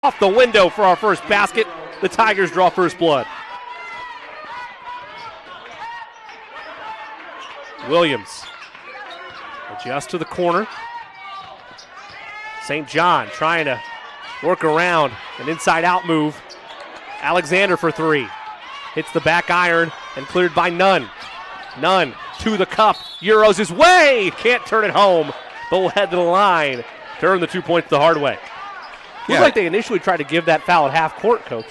off the window for our first basket. The Tigers draw first blood. Williams adjusts to the corner. St. John trying to work around an inside-out move. Alexander for three. Hits the back iron and cleared by Nunn. Nunn to the cup. Euros his way. Can't turn it home. But will head to the line. Turn the 2 points the hard way. Looks like they initially tried to give that foul at half court, Coach.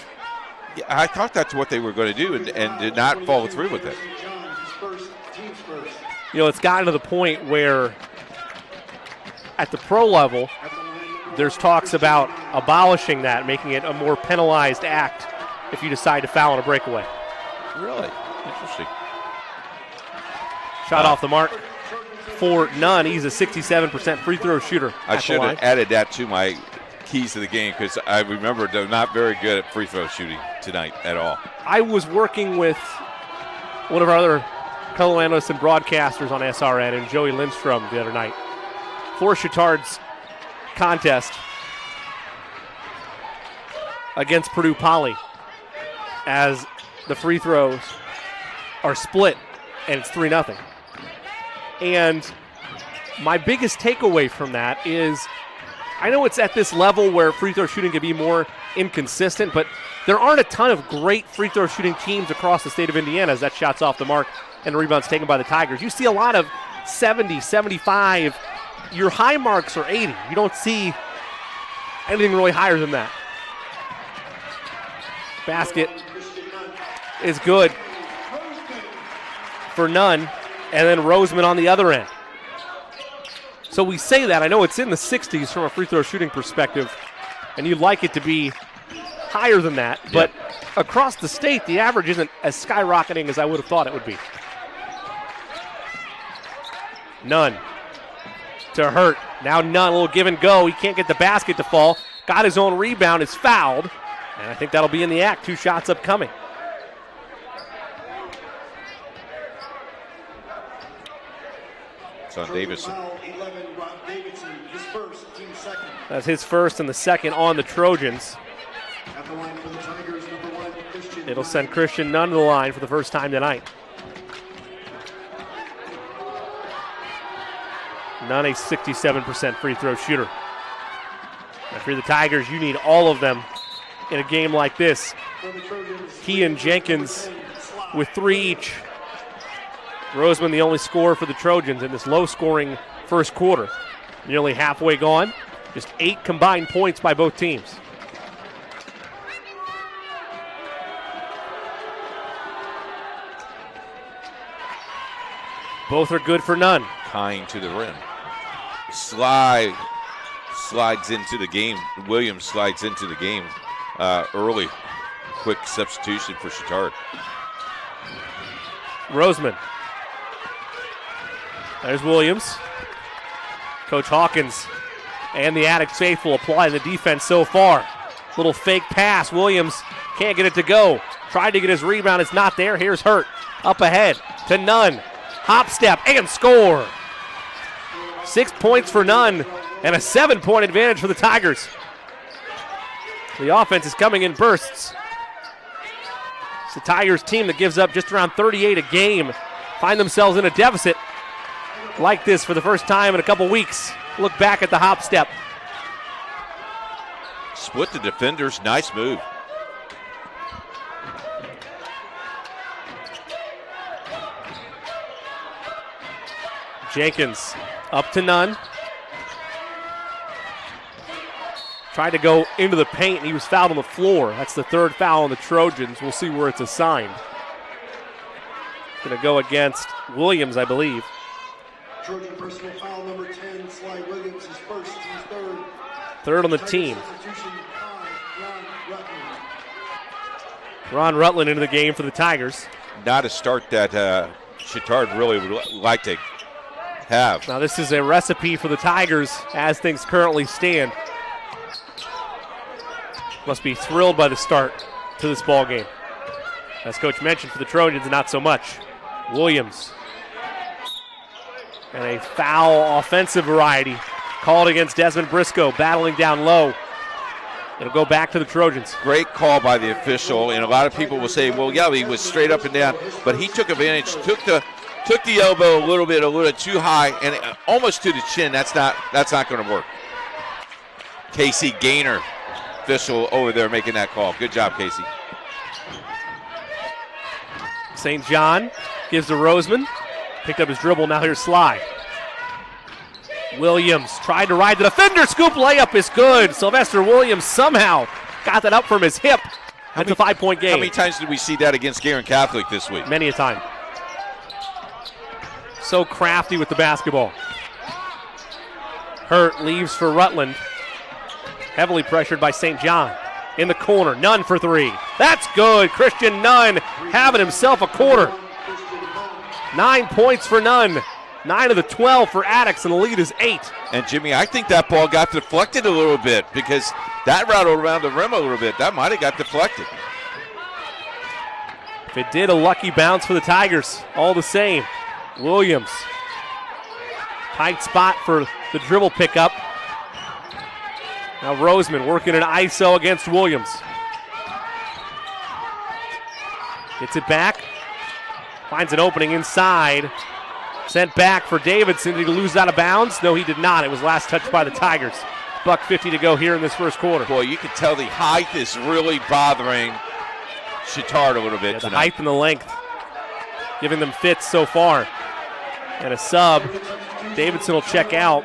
Yeah, I thought that's what they were going to do and did not follow through with it. You know, it's gotten to the point where at the pro level, there's talks about abolishing that, making it a more penalized act if you decide to foul on a breakaway. Really? Interesting. Shot off the mark for Nunn. He's a 67% free throw shooter. I should have added that to my keys to the game because I remember they're not very good at free throw shooting tonight at all. I was working with one of our other fellow analysts and broadcasters on SRN and Joey Lindstrom the other night for Chatard's contest against Purdue Poly as the free throws are split and it's 3-0. And my biggest takeaway from that is I know it's at this level where free throw shooting can be more inconsistent, but there aren't a ton of great free throw shooting teams across the state of Indiana as that shot's off the mark and the rebound's taken by the Tigers. You see a lot of 70, 75. Your high marks are 80. You don't see anything really higher than that. Basket is good for Nunn, and then Roseman on the other end. So we say that. I know it's in the 60s from a free throw shooting perspective, and you'd like it to be higher than that, but across the state, the average isn't as skyrocketing as I would have thought it would be. Nunn to Hurt. Now Nunn, a little give and go. He can't get the basket to fall. Got his own rebound, is fouled, and I think that'll be in the act. 2 shots upcoming. It's on Davison. That's his first and the second on the Trojans. It'll send Christian Nunn to the line for the first time tonight. Nunn a 67% free throw shooter. If you're the Tigers, you need all of them in a game like this. He and Jenkins with 3 each. Roseman the only scorer for the Trojans in this low-scoring first quarter. Nearly halfway gone. Just 8 combined points by both teams. Both are good for Nunn. Tying to the rim. Slides into the game. Williams slides into the game early. Quick substitution for Chatard. Roseman. There's Williams. Coach Hawkins and the Attucks faithful applying the defense so far. Little fake pass. Williams can't get it to go. Tried to get his rebound. It's not there. Here's Hurt. Up ahead to Nunn. Hop step and score. 6 points for Nunn and a 7-point advantage for the Tigers. The offense is coming in bursts. It's the Tigers team that gives up just around 38 a game. Find themselves in a deficit like this for the first time in a couple weeks. Look back at the hop step. Split the defenders. Nice move. Jenkins up to Nunn. Tried to go into the paint, and he was fouled on the floor. That's the 3rd foul on the Trojans. We'll see where it's assigned. Going to go against Williams, I believe. Trojan personal foul number 10, Sly Williams, his first, team's third. 3rd on the team. Ron Rutland into the game for the Tigers. Not a start that Chatard really would like to have. Now this is a recipe for the Tigers as things currently stand. Must be thrilled by the start to this ball game. As Coach mentioned, for the Trojans, not so much. Williams. And a foul offensive variety called against Desmond Briscoe, battling down low. It'll go back to the Trojans. Great call by the official, and a lot of people will say, well, yeah, he was straight up and down, but he took advantage, took the elbow a little too high, and almost to the chin. That's not going to work. Casey Gaynor, official over there making that call. Good job, Casey. St. John gives to Roseman. Picked up his dribble, now here's Sly. Williams tried to ride the defender. Scoop layup is good. Sylvester Williams somehow got that up from his hip. That's a 5-point game. How many times did we see that against Guerin Catholic this week? Many a time. So crafty with the basketball. Hurt leaves for Rutland. Heavily pressured by St. John. In the corner, Nunn for three. That's good. Christian Nunn having himself a quarter. 9 points for Nunn. 9 of the 12 for Attucks, and the lead is 8. And Jimmy, I think that ball got deflected a little bit because that rattled around the rim a little bit. That might have got deflected. If it did, a lucky bounce for the Tigers. All the same. Williams. Tight spot for the dribble pickup. Now Roseman working an ISO against Williams. Gets it back. Finds an opening inside. Sent back for Davidson. Did he lose out of bounds? No, he did not. It was last touched by the Tigers. $1:50 to go here in this first quarter. Boy, you can tell the height is really bothering Chatard a little bit the tonight. height and the length giving them fits so far. And a sub. Davidson will check out.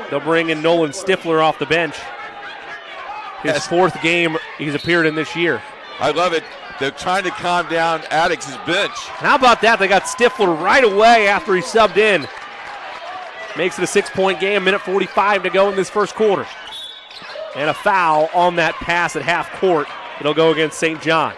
They'll bring in Nolan Stifler off the bench. His fourth game he's appeared in this year. I love it. They're trying to calm down Attucks' bench. How about that? They got Stifler right away after he subbed in. Makes it a 6-point game, minute 45 to go in this first quarter. And a foul on that pass at half court. It'll go against St. John.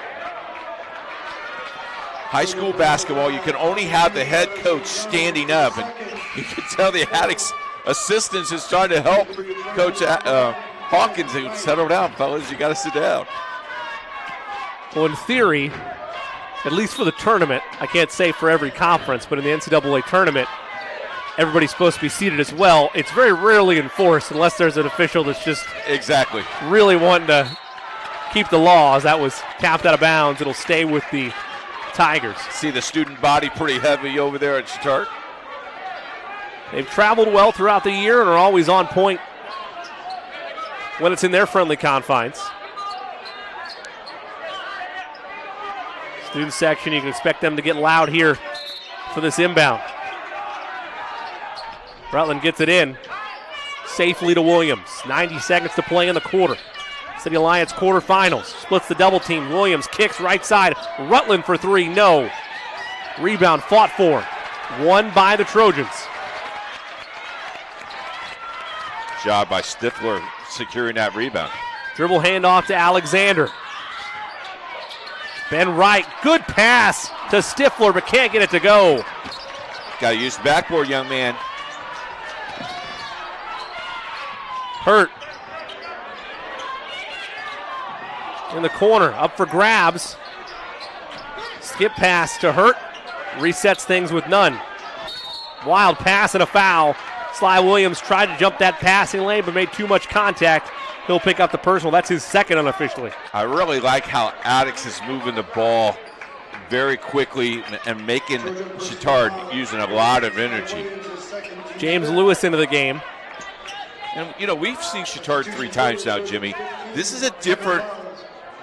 High school basketball, you can only have the head coach standing up. And you can tell the Attucks assistants is trying to help Coach Hawkins to settle down, fellas. You got to sit down. Well, in theory, at least for the tournament, I can't say for every conference, but in the NCAA tournament, everybody's supposed to be seated as well. It's very rarely enforced unless there's an official that's just really wanting to keep the laws. That was tapped out of bounds. It'll stay with the Tigers. See the student body pretty heavy over there at Chatard. They've traveled well throughout the year and are always on point when it's in their friendly confines. Student section, you can expect them to get loud here for this inbound. Rutland gets it in safely to Williams. 90 seconds to play in the quarter. City Alliance quarterfinals. Splits the double team. Williams kicks right side. Rutland for three. No. Rebound fought for. Won by the Trojans. Job by Stifler securing that rebound. Dribble handoff to Alexander. Ben Wright, good pass to Stifler, but can't get it to go. Got to use the backboard, young man. Hurt. In the corner, up for grabs. Skip pass to Hurt. Resets things with Nunn. Wild pass and a foul. Sly Williams tried to jump that passing lane, but made too much contact. He'll pick up the personal. That's his second unofficially. I really like how Attucks is moving the ball very quickly and making Chatard using a lot of energy. James Lewis into the game. And, you know, we've seen Chatard 3 times now, Jimmy. This is a different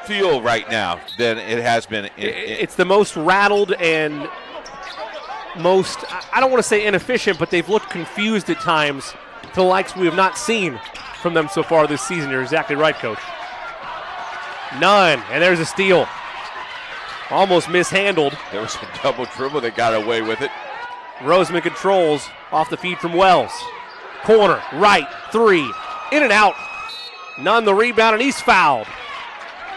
feel right now than it has been. It's the most rattled and most, I don't want to say inefficient, but they've looked confused at times to the likes we have not seen from them so far this season. You're exactly right, Coach. None, and there's a steal. Almost mishandled. There was a double dribble that got away with it. Roseman controls off the feed from Wells. Corner, right, three, in and out. None the rebound, and he's fouled.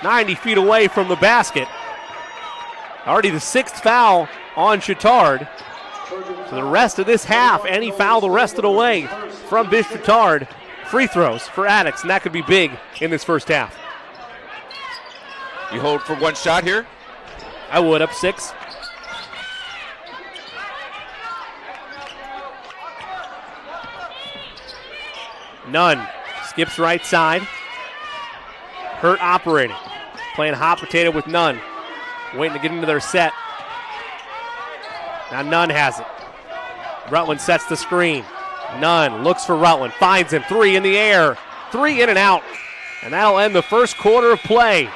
90 feet away from the basket. Already the 6th foul on Chatard. For the rest of this half, and he fouled the rest of the way from Bish Chatard. Free throws for Attucks, and that could be big in this first half. You hold for one shot here? I would, up 6. Nunn skips right side. Hurt operating. Playing hot potato with Nunn. Waiting to get into their set. Now Nunn has it. Rutland sets the screen. Nunn looks for Rutland. Finds him. 3 in the air. 3 in and out. And that'll end the first quarter of play.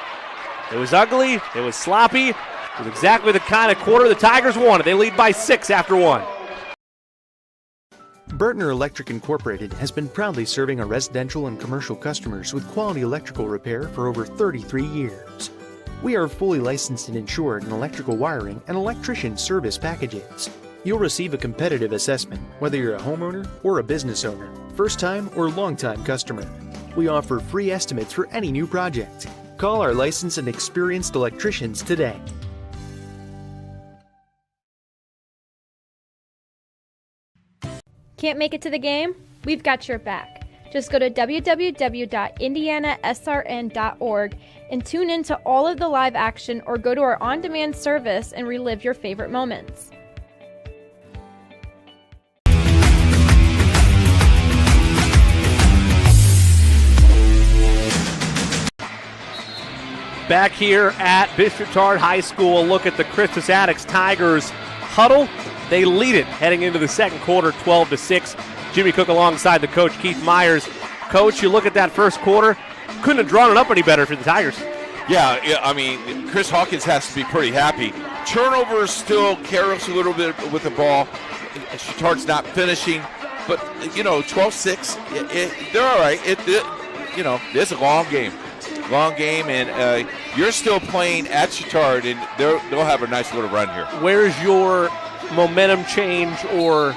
It was ugly. It was sloppy. It was exactly the kind of quarter the Tigers wanted. They lead by 6 after 1. Burtner Electric Incorporated has been proudly serving our residential and commercial customers with quality electrical repair for over 33 years. We are fully licensed and insured in electrical wiring and electrician service packages. You'll receive a competitive assessment whether you're a homeowner or a business owner, first-time or long-time customer. We offer free estimates for any new project. Call our licensed and experienced electricians today. Can't make it to the game? We've got your back. Just go to www.IndianaSRN.org and tune in to all of the live action or go to our on-demand service and relive your favorite moments. Back here at Chatard High School, a look at the Crispus Attucks Tigers huddle. They lead it heading into the second quarter, 12-6. Jimmy Cook alongside the coach, Keith Myers. Coach, you look at that first quarter, couldn't have drawn it up any better for the Tigers. Yeah, I mean, Chris Hawkins has to be pretty happy. Turnovers still careless a little bit with the ball. Chatard's not finishing, but, 12-6, they're all right. It's a long game. Long game, and you're still playing at Chatard, and they'll have a nice little run here. Where's your momentum change or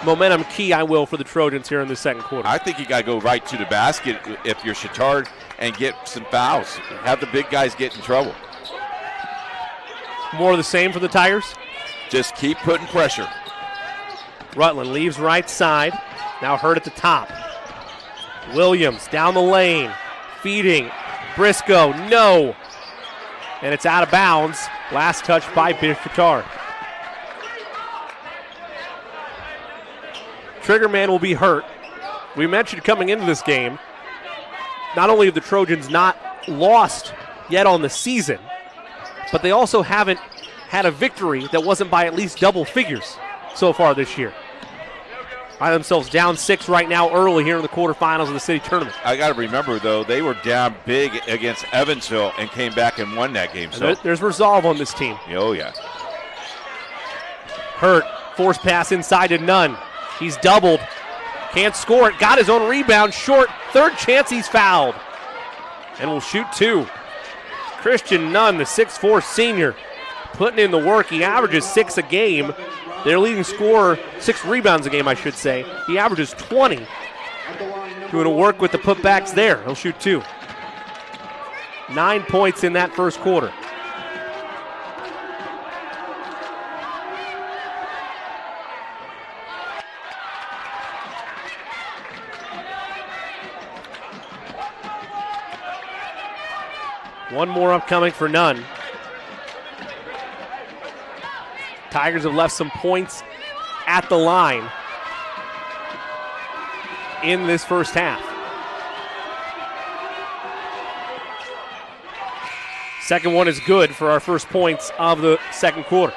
momentum key, for the Trojans here in the second quarter? I think you got to go right to the basket if you're Chatard and get some fouls. Have the big guys get in trouble. More of the same for the Tigers? Just keep putting pressure. Rutland leaves right side. Now Hurt at the top. Williams down the lane. Feeding. Briscoe, no. And it's out of bounds. Last touch by Chatard. Triggerman will be hurt. We mentioned coming into this game, not only have the Trojans not lost yet on the season, but they also haven't had a victory that wasn't by at least double figures so far this year. Find themselves down 6 right now early here in the quarterfinals of the city tournament. I got to remember, though, they were down big against Evansville and came back and won that game. So there's resolve on this team. Oh, yeah. Hurt, force pass inside to Nunn. He's doubled. Can't score it. Got his own rebound short. Third chance he's fouled. And will shoot 2. Christian Nunn, the 6'4 senior, putting in the work. He averages 6 a game. Their leading scorer, 6 rebounds a game, I should say. He averages 20. Doing a work with the putbacks there. He'll shoot 2. 9 points in that first quarter. One more upcoming for Nunn. Tigers have left some points at the line in this first half. Second one is good for our first points of the second quarter.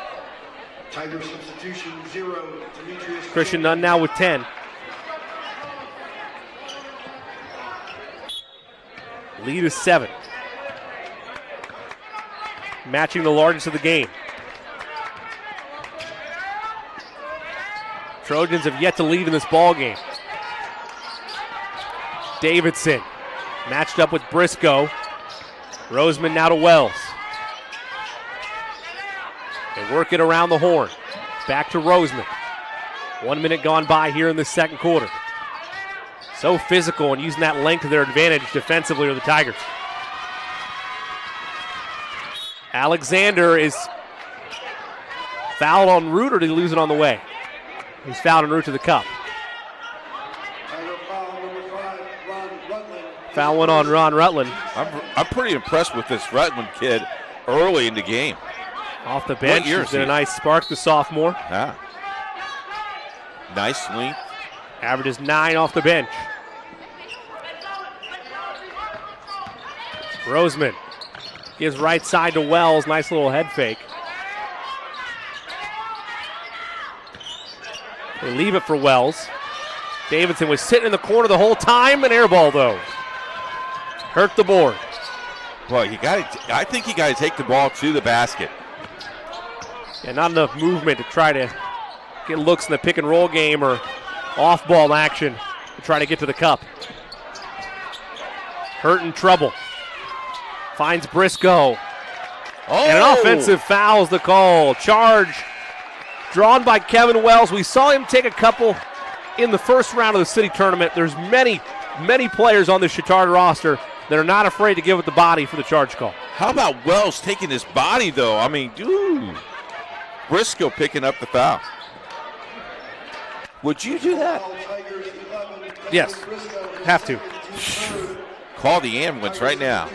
Tiger substitution 0. Demetrius Christian Nunn now with 10. Lead is 7. Matching the largest of the game. Trojans have yet to lead in this ball game. Davidson matched up with Briscoe. Roseman now to Wells. They work it around the horn. Back to Roseman. 1 minute gone by here in the second quarter. So physical and using that length to their advantage defensively are the Tigers. Alexander is fouled en route, or did he lose it on the way? He's fouled en route to the cup. Tiger foul number 5, Ron Rutland. Foul one on Ron Rutland. I'm pretty impressed with this Rutland kid early in the game. Off the bench, he's been a nice spark, the sophomore. Yeah. Nice length. Averages 9 off the bench. Roseman gives right side to Wells. Nice little head fake. They leave it for Wells. Davidson was sitting in the corner the whole time. An air ball, though. Hurt the board. Well, I think you got to take the ball to the basket. And not enough movement to try to get looks in the pick and roll game or off ball action to try to get to the cup. Hurt in trouble. Finds Briscoe. Oh! And an offensive foul's the call. Charge drawn by Kevin Wells. We saw him take a couple in the first round of the city tournament. There's many players on the Chatard roster that are not afraid to give it the body for the charge call. How about Wells taking his body, though? I mean, dude. Briscoe picking up the foul. Would you do that? Yes, have to. Call the ambulance right now.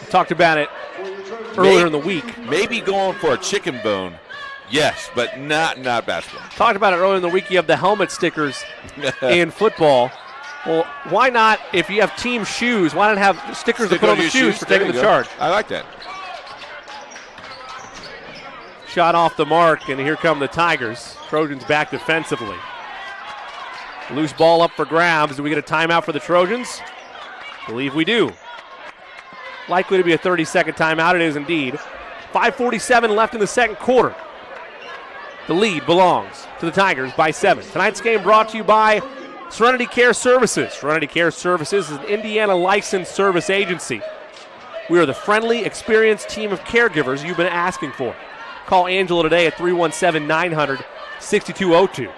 Talked about it earlier in the week. Maybe going for a chicken bone. Yes, but not basketball. Talked about it earlier in the week. You have the helmet stickers in football. Well, why not, if you have team shoes, why not have stickers to put on the shoes for taking the charge? I like that. Shot off the mark, and here come the Tigers. Trojans back defensively. Loose ball up for grabs. Do we get a timeout for the Trojans? Believe we do. Likely to be a 30-second timeout. It is indeed. 5:47 left in the second quarter. The lead belongs to the Tigers by 7. Tonight's game brought to you by Serenity Care Services. Serenity Care Services is an Indiana licensed service agency. We are the friendly, experienced team of caregivers you've been asking for. Call Angela today at 317-900-6202.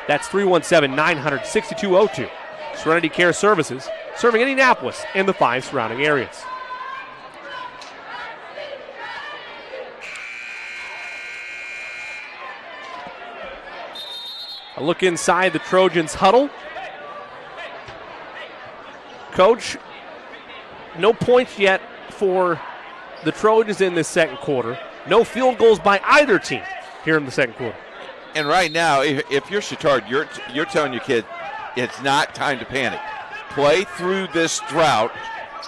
That's 317-900-6202. Serenity Care Services, serving Indianapolis and the 5 surrounding areas. A look inside the Trojans' huddle. Coach, no points yet for the Trojans in this second quarter. No field goals by either team here in the second quarter. And right now, if you're Chatard, you're telling your kid it's not time to panic. Play through this drought,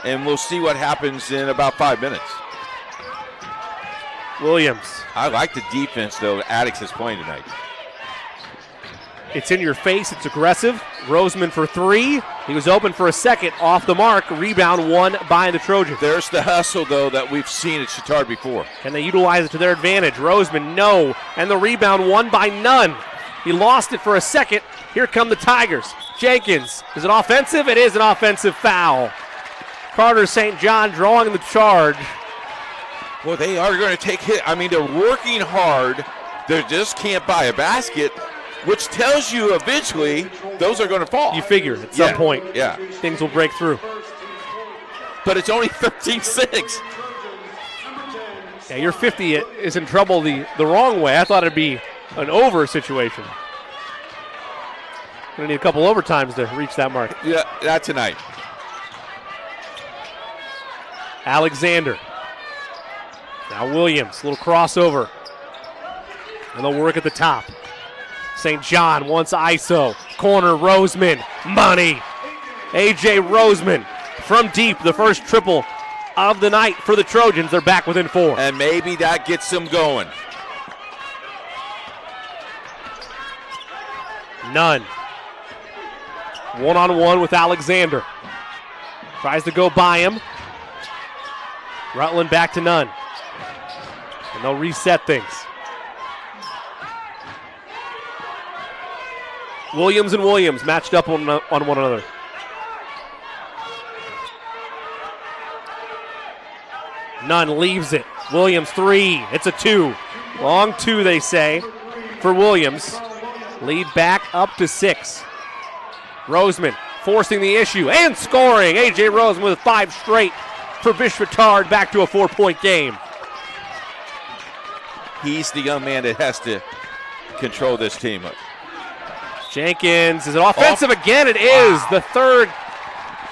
and we'll see what happens in about 5 minutes. Williams. I like the defense, though, Attucks is playing tonight. It's in your face. It's aggressive. Roseman for 3. He was open for a second. Off the mark. Rebound won by the Trojans. There's the hustle, though, that we've seen at Chatard before. Can they utilize it to their advantage? Roseman, no. And the rebound won by none. He lost it for a second. Here come the Tigers. Jenkins. Is it offensive? It is an offensive foul. Carter St. John drawing the charge. Well, they are going to take hit. I mean, they're working hard. They just can't buy a basket, which tells you eventually those are going to fall. You figure at some point things will break through. But it's only 13-6. Yeah, your 50 is in trouble the wrong way. I thought it'd be an over situation. Going to need a couple overtimes to reach that mark. Yeah, not tonight. Alexander. Now Williams, little crossover. And they'll work at the top. St. John wants ISO. Corner, Roseman. Money. A.J. Roseman from deep. The first triple of the night for the Trojans. They're back within 4. And maybe that gets them going. None. One-on-one with Alexander. Tries to go by him. Rutland back to Nunn. And they'll reset things. Williams and Williams matched up on one another. Nunn leaves it. Williams 3. It's a 2. Long 2, they say, for Williams. Lead back up to 6. Roseman forcing the issue and scoring. A.J. Roseman with 5 straight for Bishop Chatard, back to a 4-point game. He's the young man that has to control this team. Jenkins, is it offensive again? It is. The third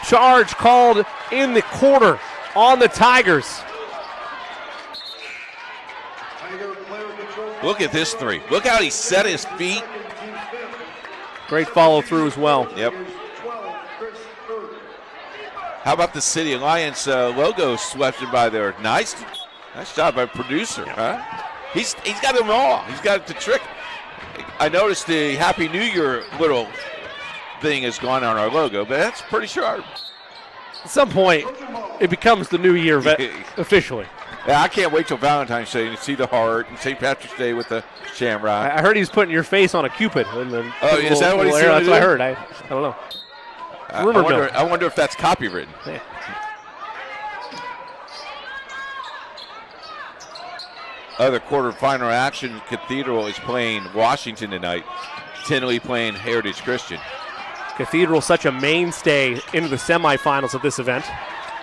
charge called in the quarter on the Tigers. Look at this 3. Look how he set his feet. Great follow through as well. Yep. How about the City Alliance logo swept in by there? Nice job by producer. Huh? He's got them all. He's got the trick. I noticed the Happy New Year little thing is gone on our logo, but that's pretty sharp. At some point, it becomes the new year officially. Yeah, I can't wait till Valentine's Day and see the heart, and St. Patrick's Day with the shamrock. I heard he's putting your face on a Cupid. Is that what he's doing? That's what I heard. I don't know. I wonder if that's copywritten. Yeah. Other quarterfinal action, Cathedral is playing Washington tonight. Tinley playing Heritage Christian. Cathedral such a mainstay into the semifinals of this event.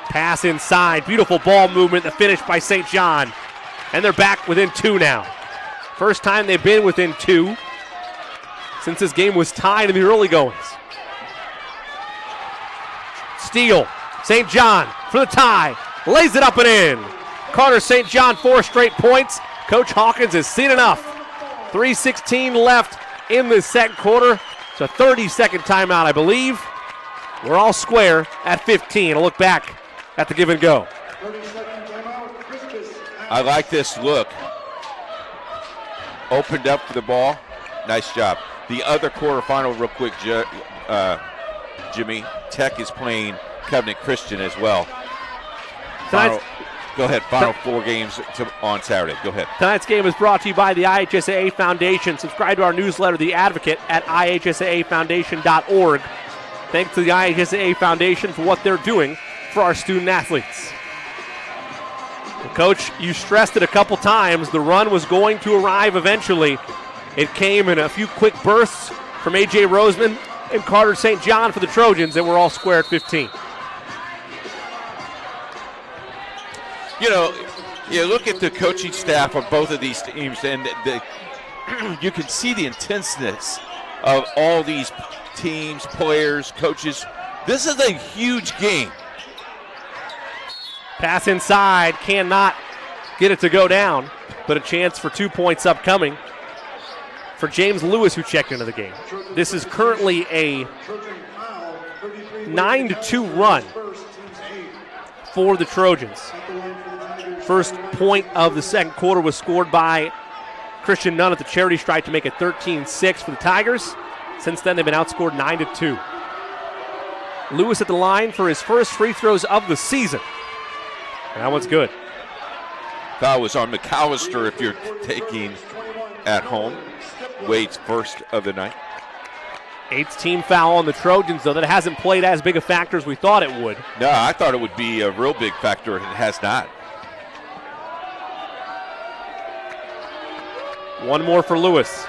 Pass inside, beautiful ball movement, the finish by St. John. And they're back within 2 now. First time they've been within 2 since this game was tied in the early goings. Steele, St. John for the tie, lays it up and in. Carter St. John 4 straight points. Coach Hawkins has seen enough. 3:16 left in the second quarter. It's a 30-second timeout, I believe. We're all square at 15. A look back at the give and go. 30-second timeout, Crispus. I like this look. Opened up for the ball. Nice job. The other quarterfinal, real quick, Jimmy, Tech is playing Covenant Christian as well. Go ahead, final 4 games on Saturday. Go ahead. Tonight's game is brought to you by the IHSAA Foundation. Subscribe to our newsletter, The Advocate, at IHSAAfoundation.org. Thanks to the IHSAA Foundation for what they're doing for our student athletes. Well, Coach, you stressed it a couple times. The run was going to arrive eventually. It came in a few quick bursts from A.J. Roseman and Carter St. John for the Trojans, and we're all square at 15. You know, you look at the coaching staff of both of these teams, and you can see the intenseness of all these teams, players, coaches. This is a huge game. Pass inside, cannot get it to go down, but a chance for 2 points upcoming for James Lewis, who checked into the game. This is currently a 9-2 run for the Trojans. First point of the second quarter was scored by Christian Nunn at the charity stripe to make it 13-6 for the Tigers. Since then, they've been outscored 9-2. Lewis at the line for his first free throws of the season. And that one's good. Foul was on McAllister if you're taking at home. Wade's first of the night. 8th team foul on the Trojans, though. That hasn't played as big a factor as we thought it would. No, I thought it would be a real big factor, and it has not. One more for Lewis.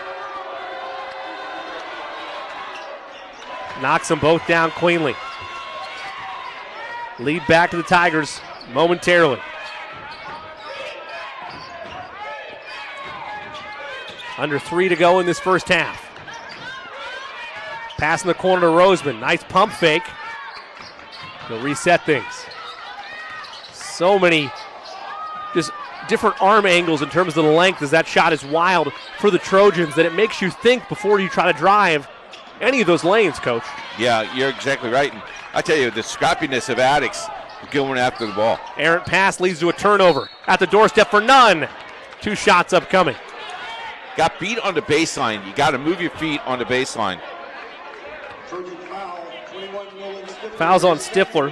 Knocks them both down cleanly. Lead back to the Tigers momentarily. Under 3 to go in this first half. Pass in the corner to Roseman. Nice pump fake. He'll reset things. So many just different arm angles in terms of the length as that shot is wild for the Trojans that it makes you think before you try to drive any of those lanes, Coach. Yeah, you're exactly right. And I tell you, the scrappiness of Attucks going after the ball. Errant pass leads to a turnover at the doorstep for Nunn. 2 shots upcoming. Got beat on the baseline. You got to move your feet on the baseline. Fouls on Stifler.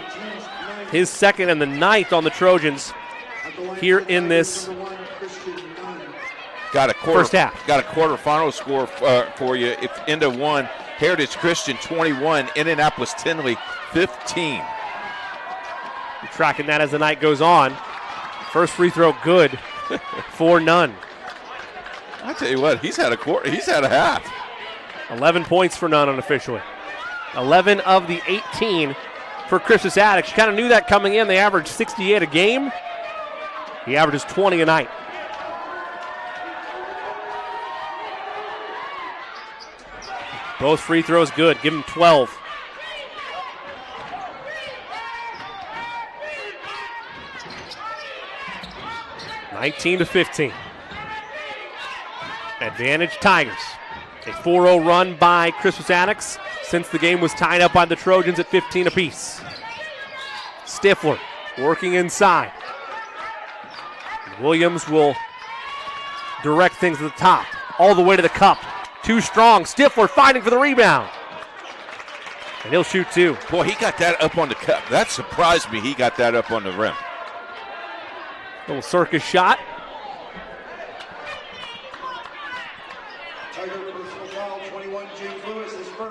His second and the 9th on the Trojans here in this first half. Got a quarterfinal score for you. It's into 1. Heritage Christian 21. Indianapolis Tinley 15. You're tracking that as the night goes on. First free throw good for Nunn. I tell you what, he's had a quarter. He's had a half. 11 points for Nunn unofficially. 11 of the 18 for Crispus Attucks. You kind of knew that coming in. They averaged 68 a game. He averages 20 a night. Both free throws good. Give him 12. (19-15). Advantage Tigers. A 4-0 run by Crispus Attucks since the game was tied up by the Trojans at 15 apiece. Stifler working inside. Williams will direct things to the top, all the way to the cup. Too strong. Stifler fighting for the rebound. And he'll shoot two. Boy, he got that up on the cup. That surprised me. He got that up on the rim. Little circus shot.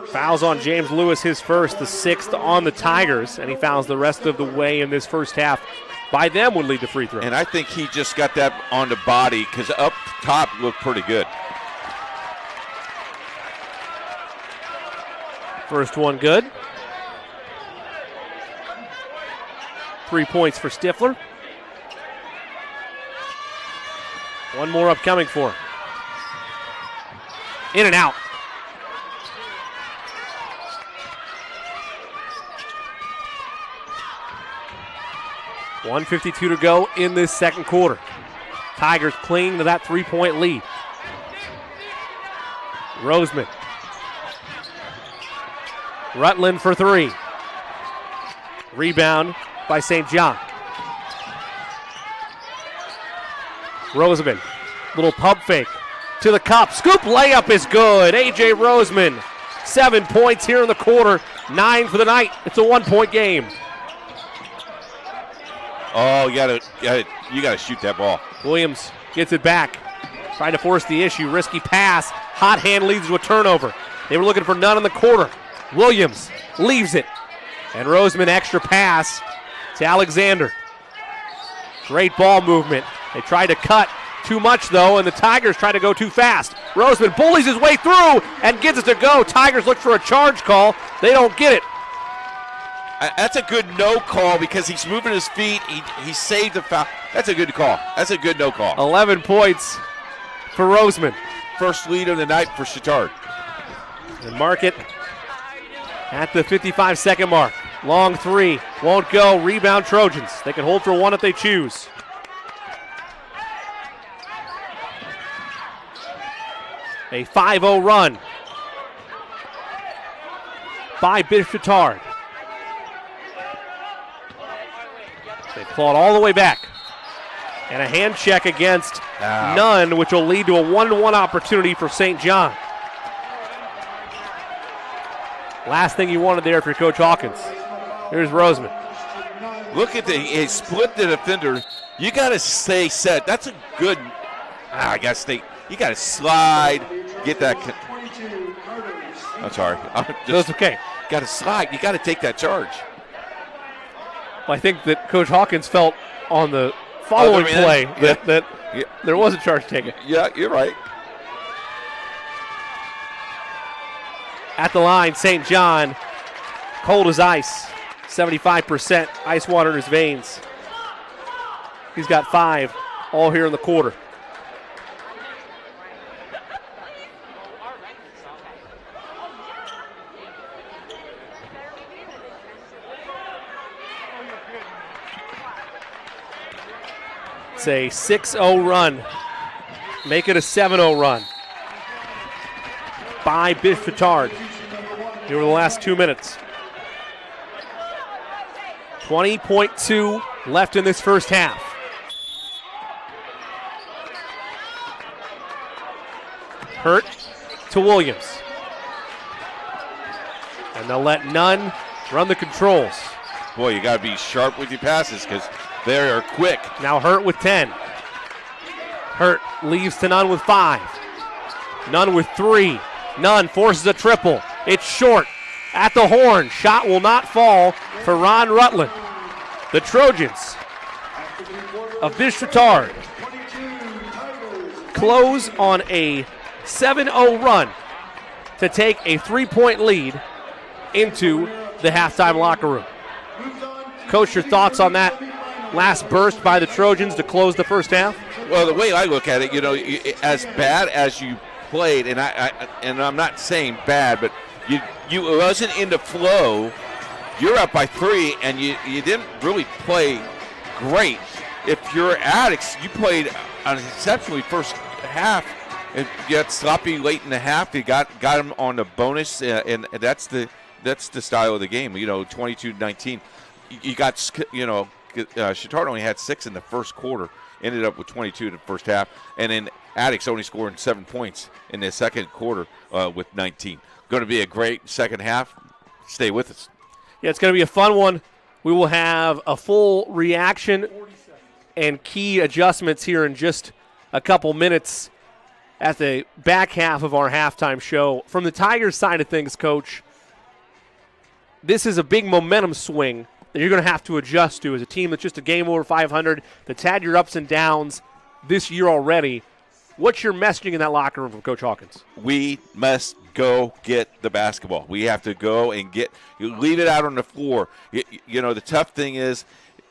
Fouls on James Lewis, his first, the sixth on the Tigers, and he fouls the rest of the way in this first half. By them would lead to free throw. And I think he just got that on the body because up top looked pretty good. First one good. 3 points for Stifler. One more upcoming for him. In and out. .152 to go in this second quarter. Tigers clinging to that 3-point lead. Roseman. Rutland for three. Rebound by St. John. Roseman, little pump fake to the cup. Scoop layup is good. A.J. Roseman, 7 points here in the quarter, 9 for the night. It's a 1-point game. Oh, you gotta shoot that ball. Williams gets it back, trying to force the issue. Risky pass. Hot hand leads to a turnover. They were looking for none in the quarter. Williams leaves it. And Roseman extra pass to Alexander. Great ball movement. They tried to cut too much, though, and the Tigers tried to go too fast. Roseman bullies his way through and gets it to go. Tigers look for a charge call. They don't get it. That's a good no call because he's moving his feet. He saved the foul. That's a good call. That's a good no call. 11 points for Roseman. First lead of the night for Chatard. And mark it at the 55-second mark. Long three. Won't go. Rebound Trojans. They can hold for one if they choose. A 5-0 run by Chatard. They clawed all the way back. And a hand check against Nunn, which will lead to a 1-1 opportunity for St. John. Last thing you wanted there for Coach Hawkins. Here's Roseman. Look at he split the defender. You got to stay set. That's a good. I got to stay. You got to slide. Get that. I'm sorry. That's okay. Got to slide. You got to take that charge. Well, I think that Coach Hawkins felt on the following play that there was a charge taken. Yeah, you're right. At the line, St. John, cold as ice, 75% ice water in his veins. He's got 5 all here in the quarter. It's a 6-0 run. Make it a 7-0 run by Chatard over the last 2 minutes. 20.2 left in this first half. Hurt to Williams. And they'll let Nunn run the controls. Boy, you got to be sharp with your passes because they are quick. Now Hurt with 10. Hurt leaves to Nunn with 5. Nunn with 3. Nunn forces a triple. It's short. At the horn. Shot will not fall for Ron Rutland. The Trojans of Chatard close on a 7-0 run to take a 3-point lead into the halftime locker room. Coach, your thoughts on that last burst by the Trojans to close the first half? Well, the way I look at it, as bad as you played, and I'm not saying bad, but you wasn't in the flow. You're up by 3, and you didn't really play great. If you're Attucks, you played an exceptionally first half. And you got sloppy late in the half. You got them on the bonus, and that's the style of the game. 22-19. you got, Chatard only had 6 in the first quarter, ended up with 22 in the first half, and then Attucks only scoring 7 points in the second quarter with 19. Going to be a great second half. Stay with us. Yeah, it's going to be a fun one. We will have a full reaction and key adjustments here in just a couple minutes at the back half of our halftime show. From the Tigers side of things, Coach, this is a big momentum swing that you're going to have to adjust to as a team that's just a game over 500, that's had your ups and downs this year already. What's your messaging in that locker room from Coach Hawkins? We must go get the basketball. We have to go and leave it out on the floor. The tough thing is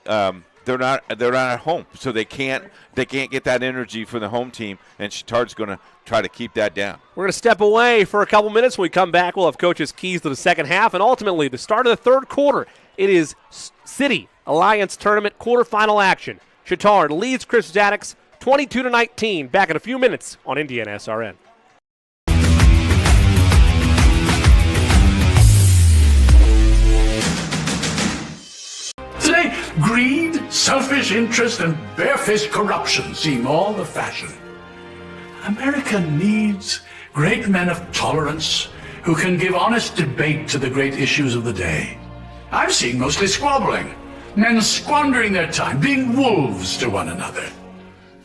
they're not at home, so they can't get that energy from the home team, and Chatard's going to try to keep that down. We're going to step away for a couple minutes. When we come back, we'll have Coach's keys to the second half, and ultimately the start of the third quarter. It is City Alliance Tournament quarterfinal action. Chatard leads Crispus Attucks 22-19. Back in a few minutes on IndianaSRN. Today, greed, selfish interest, and barefaced corruption seem all the fashion. America needs great men of tolerance who can give honest debate to the great issues of the day. I'm seeing mostly squabbling, men squandering their time, being wolves to one another.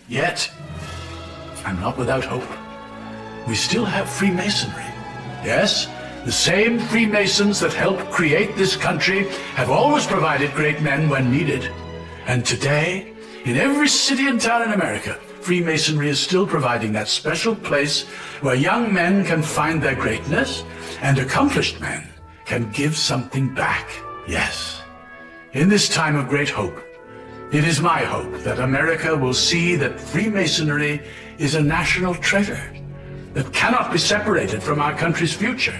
Yet, I'm not without hope. We still have Freemasonry. Yes, the same Freemasons that helped create this country have always provided great men when needed. And today, in every city and town in America, Freemasonry is still providing that special place where young men can find their greatness and accomplished men can give something back. Yes, in this time of great hope, it is my hope that America will see that Freemasonry is a national treasure that cannot be separated from our country's future.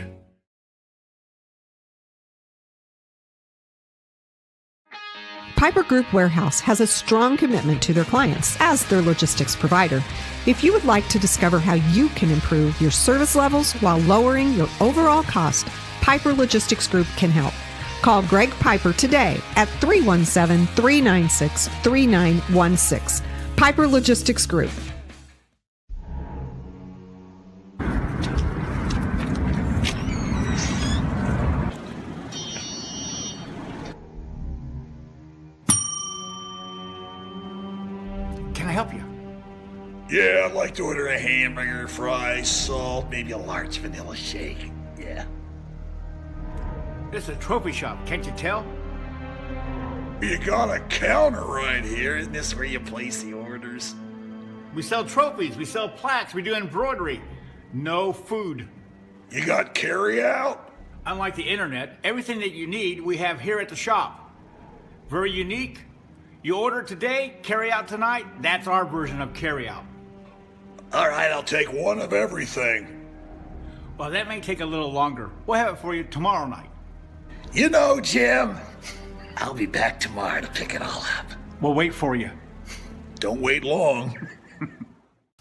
Piper Group Warehouse has a strong commitment to their clients as their logistics provider. If you would like to discover how you can improve your service levels while lowering your overall cost, Piper Logistics Group can help. Call Greg Piper today at 317-396-3916. Piper Logistics Group. Can I help you? Yeah, I'd like to order a hamburger, fries, salt, maybe a large vanilla shake. Yeah. This is a trophy shop, can't you tell? You got a counter right here. Isn't this where you place the orders? We sell trophies, we sell plaques, we do embroidery. No food. You got carry out? Unlike the internet, everything that you need we have here at the shop. Very unique. You order today, carry out tonight. That's our version of carry out. All right, I'll take one of everything. Well, that may take a little longer. We'll have it for you tomorrow night. You know, Jim, I'll be back tomorrow to pick it all up. We'll wait for you. Don't wait long.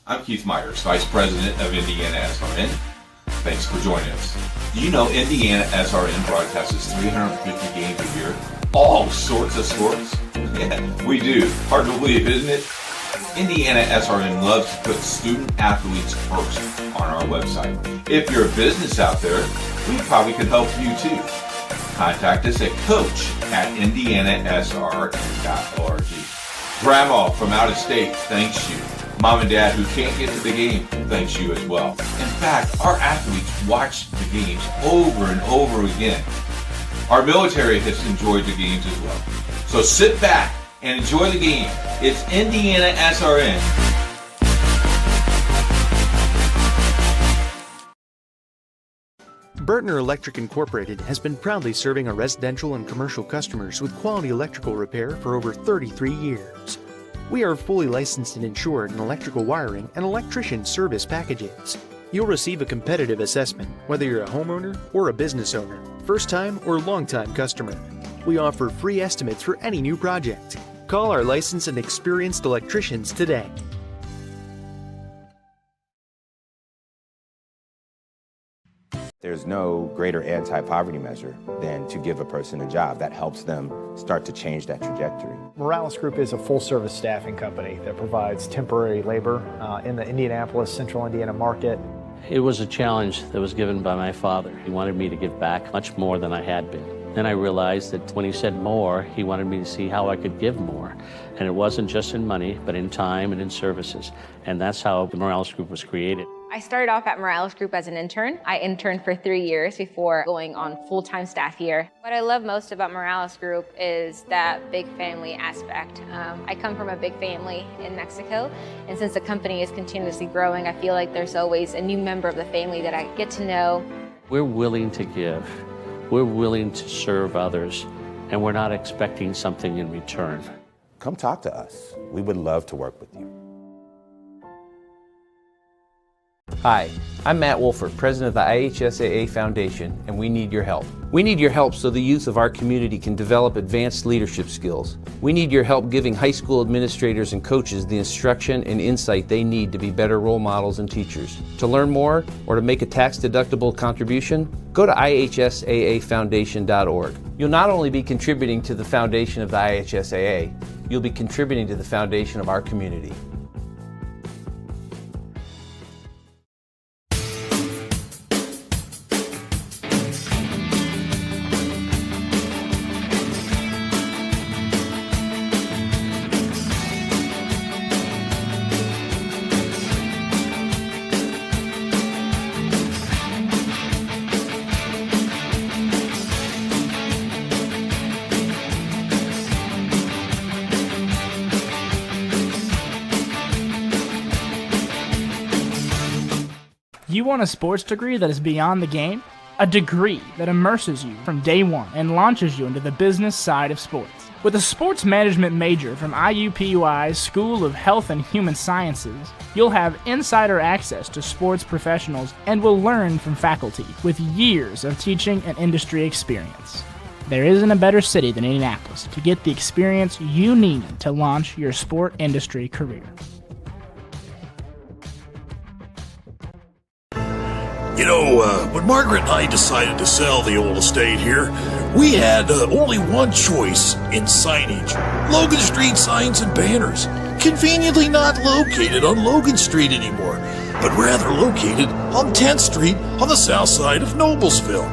I'm Keith Myers, Vice President of IndianaSRN. Thanks for joining us. Do you know IndianaSRN broadcasts 350 games a year? All sorts of sports? Yeah, we do. Hard to believe, isn't it? IndianaSRN loves to put student athletes first on our website. If you're a business out there, we probably could help you too. Contact us at coach@indianasrn.org. Grandma from out of state thanks you. Mom and Dad who can't get to the game thanks you as well. In fact, our athletes watch the games over and over again. Our military has enjoyed the games as well. So sit back and enjoy the game. It's IndianaSRN. Burtner Electric Incorporated has been proudly serving our residential and commercial customers with quality electrical repair for over 33 years. We are fully licensed and insured in electrical wiring and electrician service packages. You'll receive a competitive assessment whether you're a homeowner or a business owner, first-time or long-time customer. We offer free estimates for any new project. Call our licensed and experienced electricians today. There's no greater anti-poverty measure than to give a person a job. That helps them start to change that trajectory. Morales Group is a full-service staffing company that provides temporary labor in the Indianapolis, Central Indiana market. It was a challenge that was given by my father. He wanted me to give back much more than I had been. Then I realized that when he said more, he wanted me to see how I could give more. And it wasn't just in money, but in time and in services. And that's how the Morales Group was created. I started off at Morales Group as an intern. I interned for 3 years before going on full-time staff here. What I love most about Morales Group is that big family aspect. I come from a big family in Mexico, and since the company is continuously growing, I feel like there's always a new member of the family that I get to know. We're willing to give. We're willing to serve others, and we're not expecting something in return. Come talk to us. We would love to work with you. Hi, I'm Matt Wolford, president of the IHSAA Foundation, and we need your help. We need your help so the youth of our community can develop advanced leadership skills. We need your help giving high school administrators and coaches the instruction and insight they need to be better role models and teachers. To learn more or to make a tax-deductible contribution, go to IHSAAfoundation.org. You'll not only be contributing to the foundation of the IHSAA, you'll be contributing to the foundation of our community. You want a sports degree that is beyond the game? A degree that immerses you from day one and launches you into the business side of sports. With a sports management major from IUPUI's School of Health and Human Sciences, you'll have insider access to sports professionals and will learn from faculty with years of teaching and industry experience. There isn't a better city than Indianapolis to get the experience you need to launch your sport industry career. You know, when Margaret and I decided to sell the old estate here, we had only one choice in signage. Logan Street Signs and Banners. Conveniently not located on Logan Street anymore, but rather located on 10th Street on the south side of Noblesville.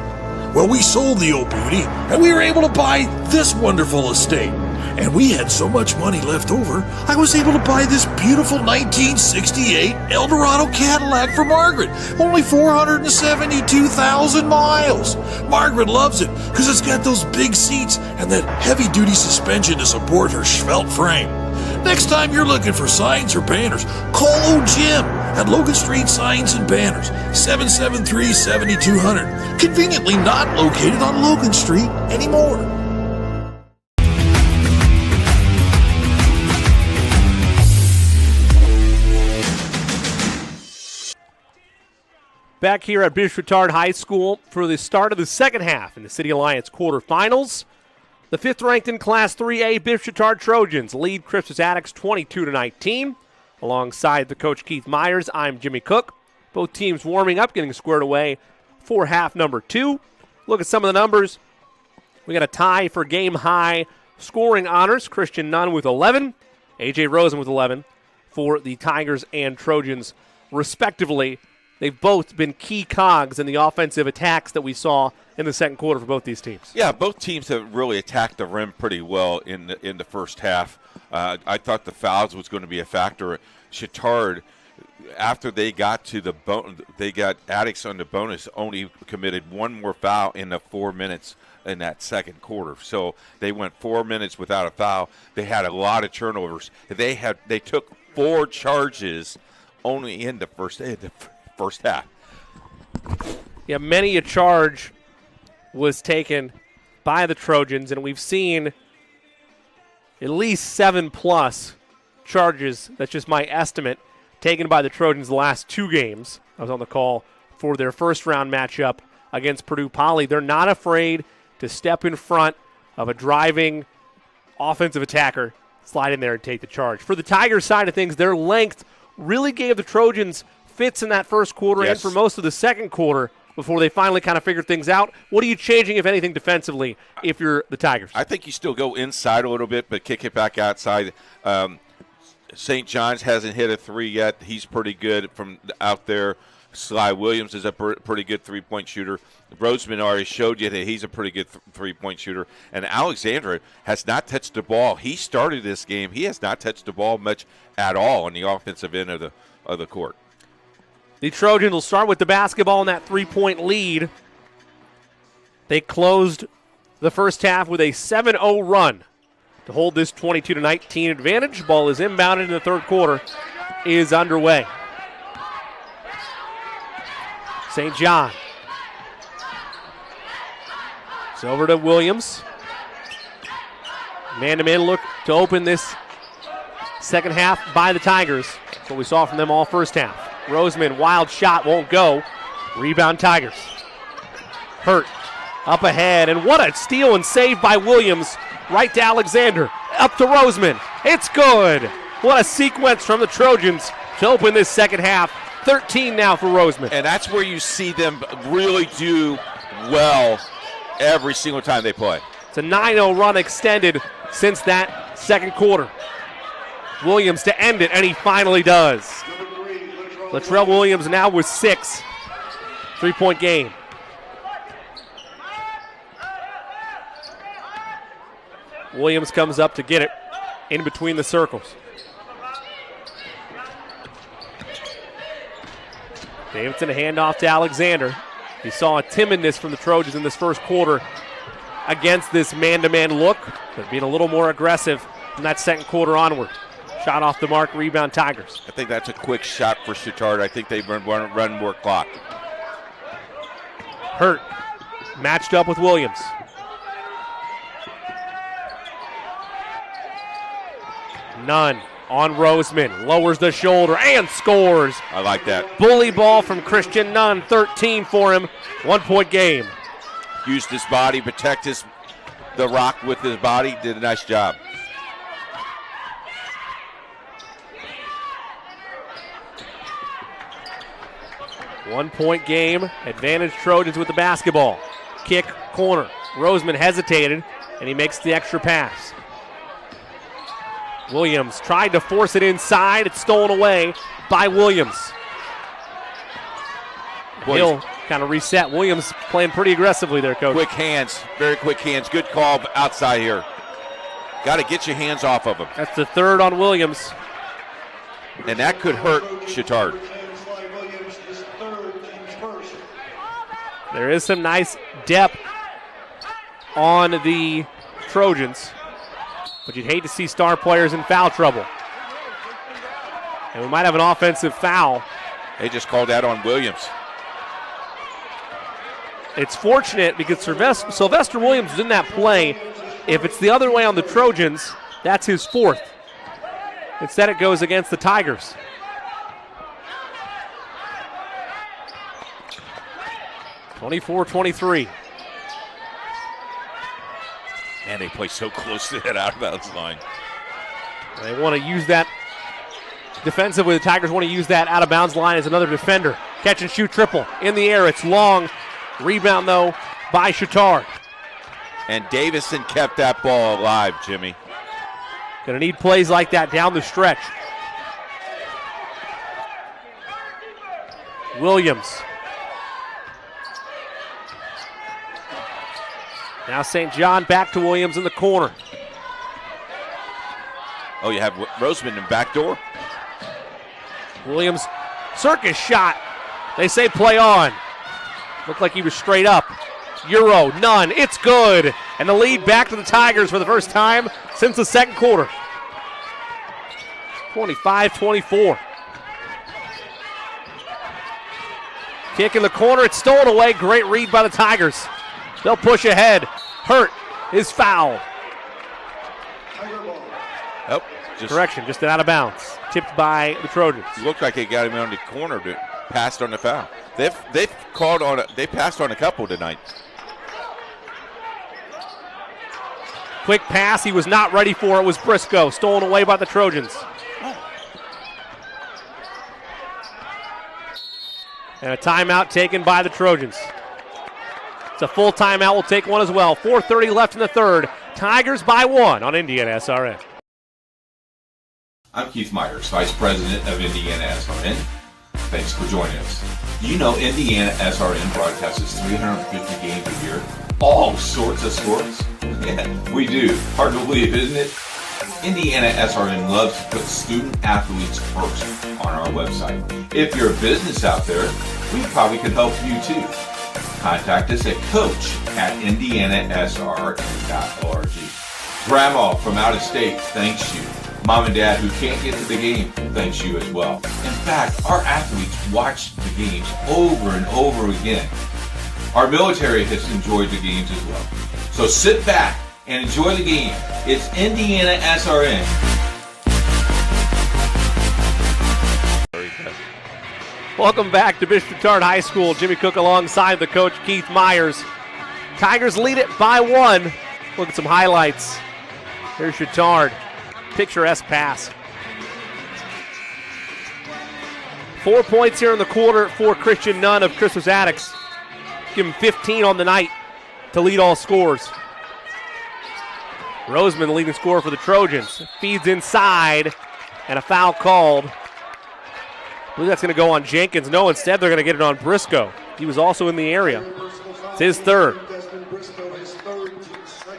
Well, we sold the old booty, and we were able to buy this wonderful estate. And we had so much money left over, I was able to buy this beautiful 1968 Eldorado Cadillac for Margaret. Only 472,000 miles. Margaret loves it because it's got those big seats and that heavy-duty suspension to support her svelte frame. Next time you're looking for signs or banners, call old Jim at Logan Street Signs and Banners, 773-7200. Conveniently not located on Logan Street anymore. Back here at Bishop Chatard High School for the start of the second half in the City Alliance quarterfinals. The fifth-ranked in Class 3A Bishop Chatard Trojans lead Crispus Attucks 22-19. Alongside the coach Keith Myers, I'm Jimmy Cook. Both teams warming up, getting squared away for half number 2. Look at some of the numbers. We got a tie for game-high scoring honors. Christian Nunn with 11. A.J. Rosen with 11 for the Tigers and Trojans, respectively. They've both been key cogs in the offensive attacks that we saw in the second quarter for both these teams. Yeah, both teams have really attacked the rim pretty well in the first half. I thought the fouls was going to be a factor. Chatard, after they got to they got Attucks on the bonus, only committed one more foul in the 4 minutes in that second quarter. So they went 4 minutes without a foul. They had a lot of turnovers. They took 4 charges only in the first half. Yeah, many a charge was taken by the Trojans, and we've seen at least 7+ charges, that's just my estimate, taken by the Trojans the last 2 games. I was on the call for their first-round matchup against Purdue Poly. They're not afraid to step in front of a driving offensive attacker, slide in there and take the charge. For the Tigers side of things, their length really gave the Trojans fits in that first quarter and for most of the second quarter before they finally kind of figured things out. What are you changing, if anything, defensively if you're the Tigers? I think you still go inside a little bit, but kick it back outside. St. John's hasn't hit a three yet. He's pretty good from out there. Sly Williams is a pretty good three-point shooter. Roseman already showed you that he's a pretty good three-point shooter. And Alexander has not touched the ball. He started this game. He has not touched the ball much at all on the offensive end of the court. The Trojans will start with the basketball in that three-point lead. They closed the first half with a 7-0 run to hold this 22-19 advantage. Ball is inbounded in the third quarter is underway. St. John. It's over to Williams. Man-to-man look to open this second half by the Tigers. That's what we saw from them all first half. Roseman, wild shot, won't go. Rebound Tigers. Hurt up ahead, and what a steal and save by Williams. Right to Alexander, up to Roseman. It's good. What a sequence from the Trojans to open this second half. 13 now for Roseman. And that's where you see them really do well every single time they play. It's a 9-0 run extended since that second quarter. Williams to end it, and he finally does. Latrell Williams now with 6. 3-point game. Williams comes up to get it in between the circles. Davidson, a handoff to Alexander. You saw a timidness from the Trojans in this first quarter against this man-to-man look. They're being a little more aggressive from that second quarter onward. Shot off the mark, rebound Tigers. I think that's a quick shot for Chatard. I think they run more clock. Hurt, matched up with Williams. Nunn on Roseman, lowers the shoulder and scores. I like that. Bully ball from Christian Nunn, 13 for him, 1-point game. Used his body, protect the rock with his body, did a nice job. One-point game, advantage Trojans with the basketball. Kick, corner. Roseman hesitated, and he makes the extra pass. Williams tried to force it inside. It's stolen away by Williams. He'll kind of reset. Williams playing pretty aggressively there, Coach. Quick hands, very quick hands. Good call outside here. Got to get your hands off of him. That's the third on Williams. And that could hurt Chatard. There is some nice depth on the Trojans, but you'd hate to see star players in foul trouble. And we might have an offensive foul. They just called that on Williams. It's fortunate because Sylvester Williams is in that play. If it's the other way on the Trojans, that's his fourth. Instead, it goes against the Tigers. (24-23). Man, they play so close to that out-of-bounds line. They want to use that defensively. The Tigers want to use that out-of-bounds line as another defender. Catch and shoot triple in the air. It's long. Rebound, though, by Chatard. And Davison kept that ball alive, Jimmy. Going to need plays like that down the stretch. Williams. Now St. John back to Williams in the corner. Oh, you have Roseman in back door. Williams, circus shot. They say play on. Looked like he was straight up. Euro, none. It's good. And the lead back to the Tigers for the first time since the second quarter. 25-24. Kick in the corner. It's stolen away. Great read by the Tigers. They'll push ahead. Hurt is fouled. Oh, correction, just out of bounds. Tipped by the Trojans. Looked like they got him on the corner, but passed on the foul. They've called on they passed on a couple tonight. Quick pass, he was not ready for it. Was Briscoe, stolen away by the Trojans. And a timeout taken by the Trojans. It's a full timeout. We'll take one as well. 4:30 left in the third. Tigers by 1 on IndianaSRN. I'm Keith Myers, Vice President of IndianaSRN. Thanks for joining us. Do you know IndianaSRN broadcasts 350 games a year? All sorts of sports? Yeah, we do. Hard to believe, isn't it? IndianaSRN loves to put student athletes first on our website. If you're a business out there, we probably could help you too. Contact us at coach@indianasrn.org. Grandma from out of state thanks you. Mom and Dad who can't get to the game thanks you as well. In fact, our athletes watch the games over and over again. Our military has enjoyed the games as well. So sit back and enjoy the game. It's IndianaSRN. Welcome back to Bishop Chatard High School. Jimmy Cook alongside the coach, Keith Myers. Tigers lead it by 1. Look at some highlights. Here's Chatard. Picturesque pass. 4 points here in the quarter for Christian Nunn of Crispus Attucks. Give him 15 on the night to lead all scores. Roseman, the leading scorer for the Trojans. Feeds inside, and a foul called. I believe that's going to go on Jenkins. No, instead they're going to get it on Briscoe. He was also in the area. It's his third.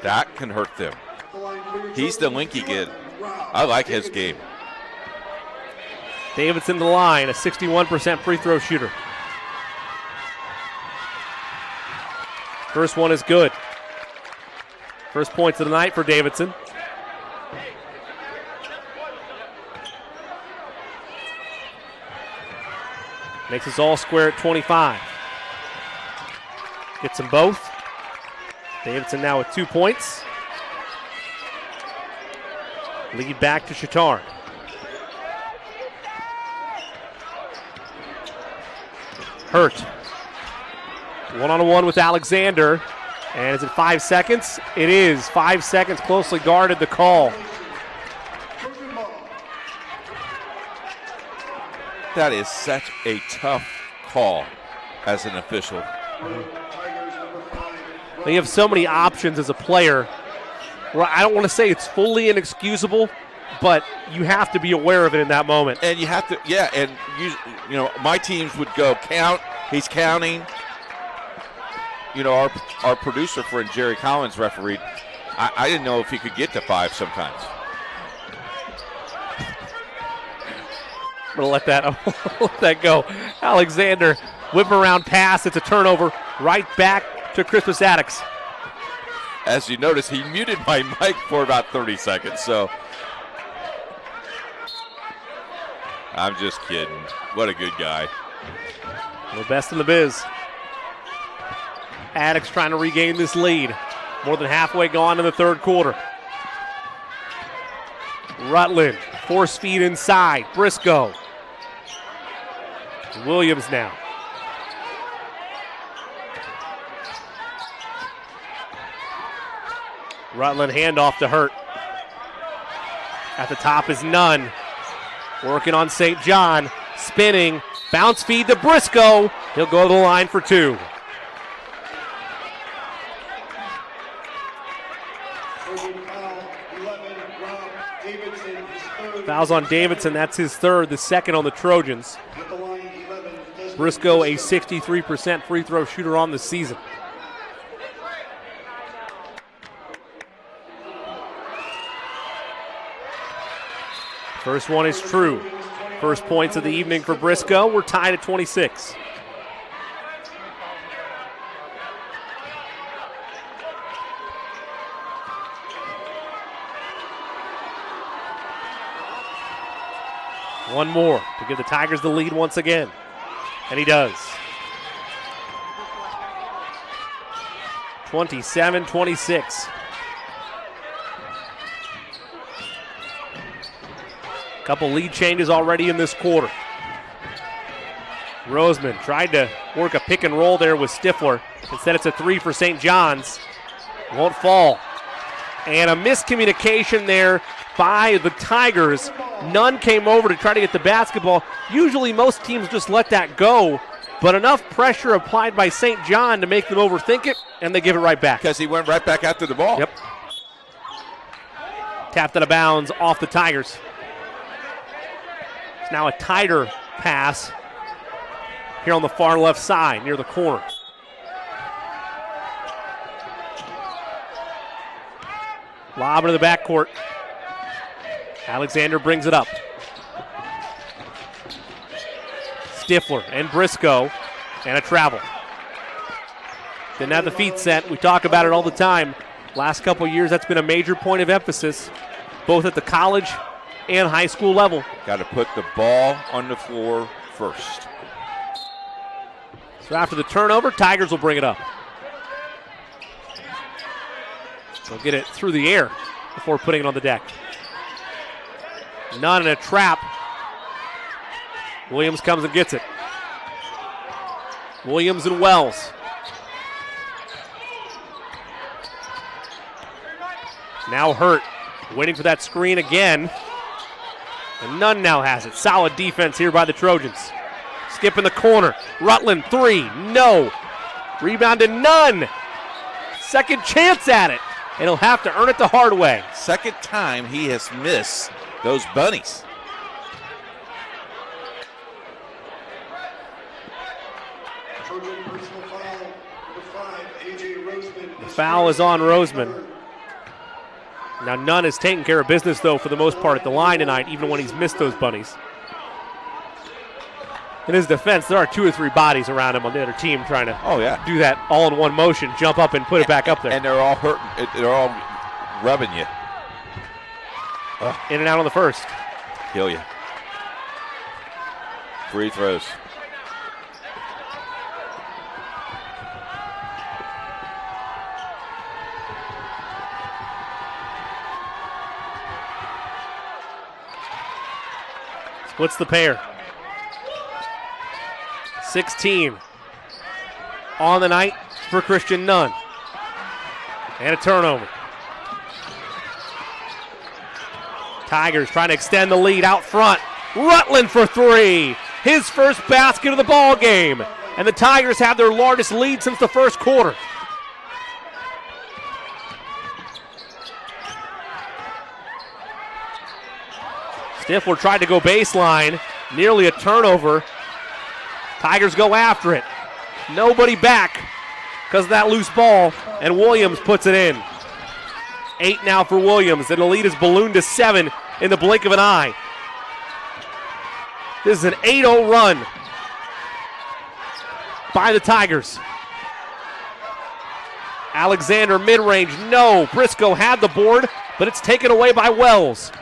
That can hurt them. He's the linky kid. I like his game. Davidson to the line, a 61% free throw shooter. First one is good. First points of the night for Davidson. Makes us all square at 25. Gets them both. Davidson now with 2 points. Lead back to Chatard. Hurt. One-on-one with Alexander. And is it 5 seconds? It is. 5 seconds, closely guarded the call. That is such a tough call as an official. You have so many options as a player. Well, I don't want to say it's fully inexcusable, but you have to be aware of it in that moment. And you have to, yeah, and you know, my teams would go count, he's counting. You know, our producer friend Jerry Collins refereed. I didn't know if he could get to 5 sometimes. I'm going to let that go. Alexander, whip around pass. It's a turnover right back to Crispus Attucks. As you notice, he muted my mic for about 30 seconds, so. I'm just kidding. What a good guy. The best in the biz. Attucks trying to regain this lead. More than halfway gone in the third quarter. Rutland, force feed inside. Briscoe. Williams now. Rutland handoff to Hurt. At the top is Nunn. Working on St. John. Spinning. Bounce feed to Briscoe. He'll go to the line for 2. Fouls on Davidson. That's his third, the second on the Trojans. Briscoe, a 63% free throw shooter on the season. First one is true. First points of the evening for Briscoe. We're tied at 26. One more to give the Tigers the lead once again. And he does. 27-26. Couple lead changes already in this quarter. Roseman tried to work a pick and roll there with Stifler. Instead it's a 3 for St. John's. Won't fall. And a miscommunication there by the Tigers. Nunn came over to try to get the basketball. Usually most teams just let that go, but enough pressure applied by St. John to make them overthink it, and they give it right back. Because he went right back after the ball. Yep. Tapped out of bounds off the Tigers. It's now a tighter pass here on the far left side near the corner. Lob into the backcourt. Alexander brings it up. Stifler and Briscoe, and a travel. Didn't have the feet set. We talk about it all the time. Last couple of years, that's been a major point of emphasis, both at the college and high school level. Got to put the ball on the floor first. So after the turnover, Tigers will bring it up. They'll get it through the air before putting it on the deck. None in a trap. Williams comes and gets it. Williams and Wells. Now Hurt, waiting for that screen again. And Nunn now has it. Solid defense here by the Trojans. Skip in the corner. Rutland, three. No. Rebound to Nunn. Second chance at it. And he'll have to earn it the hard way. Second time he has missed those bunnies. Trojan personal foul, number 5, A.J. Roseman. The foul is on Roseman. Now Nunn is taking care of business, though, for the most part at the line tonight, even when he's missed those bunnies. In his defense, there are 2 or 3 bodies around him on the other team trying to do that all in one motion, jump up and put it back up there. And they're all hurting. They're all rubbing you. In and out on the first. Kill you. Free throws. Splits the pair. 16 on the night for Christian Nunn. And a turnover. Tigers trying to extend the lead out front. Rutland for 3. His first basket of the ball game. And the Tigers have their largest lead since the first quarter. Stifler tried to go baseline. Nearly a turnover. Tigers go after it. Nobody back because of that loose ball. And Williams puts it in. 8 now for Williams. And the lead is ballooned to 7 in the blink of an eye. This is an 8-0 run by the Tigers. Alexander mid-range, no. Briscoe had the board, but it's taken away by Wells.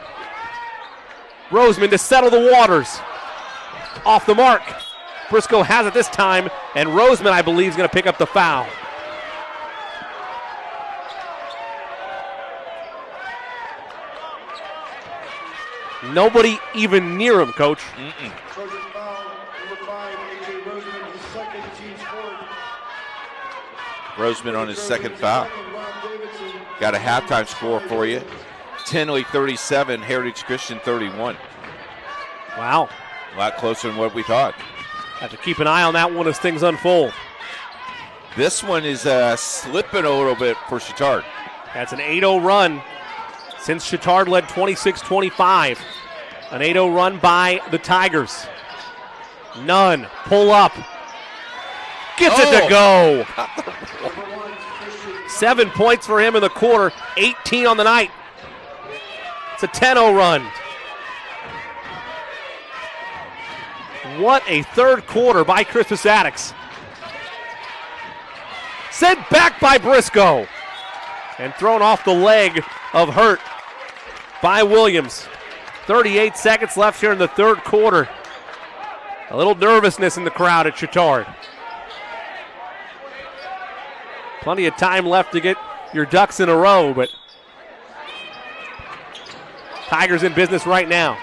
Roseman to settle the waters. Off the mark. Briscoe has it this time, and Roseman, I believe, is going to pick up the foul. Nobody even near him, Coach. Trojan foul, number 5, A.J. Roseman, his second team's fourth. Roseman on his second foul. Got a halftime score for you. Tinley 37, Heritage Christian 31. Wow. A lot closer than what we thought. Have to keep an eye on that one as things unfold. This one is slipping a little bit for Chatard. That's an 8-0 run since Chatard led 26-25. An 8-0 run by the Tigers. Nunn, pull up. Gets it to go. 7 points for him in the quarter, 18 on the night. It's a 10-0 run. What a third quarter by Crispus Attucks. Sent back by Briscoe. And thrown off the leg of Hurt by Williams. 38 seconds left here in the third quarter. A little nervousness in the crowd at Chatard. Plenty of time left to get your ducks in a row, but Tigers in business right now.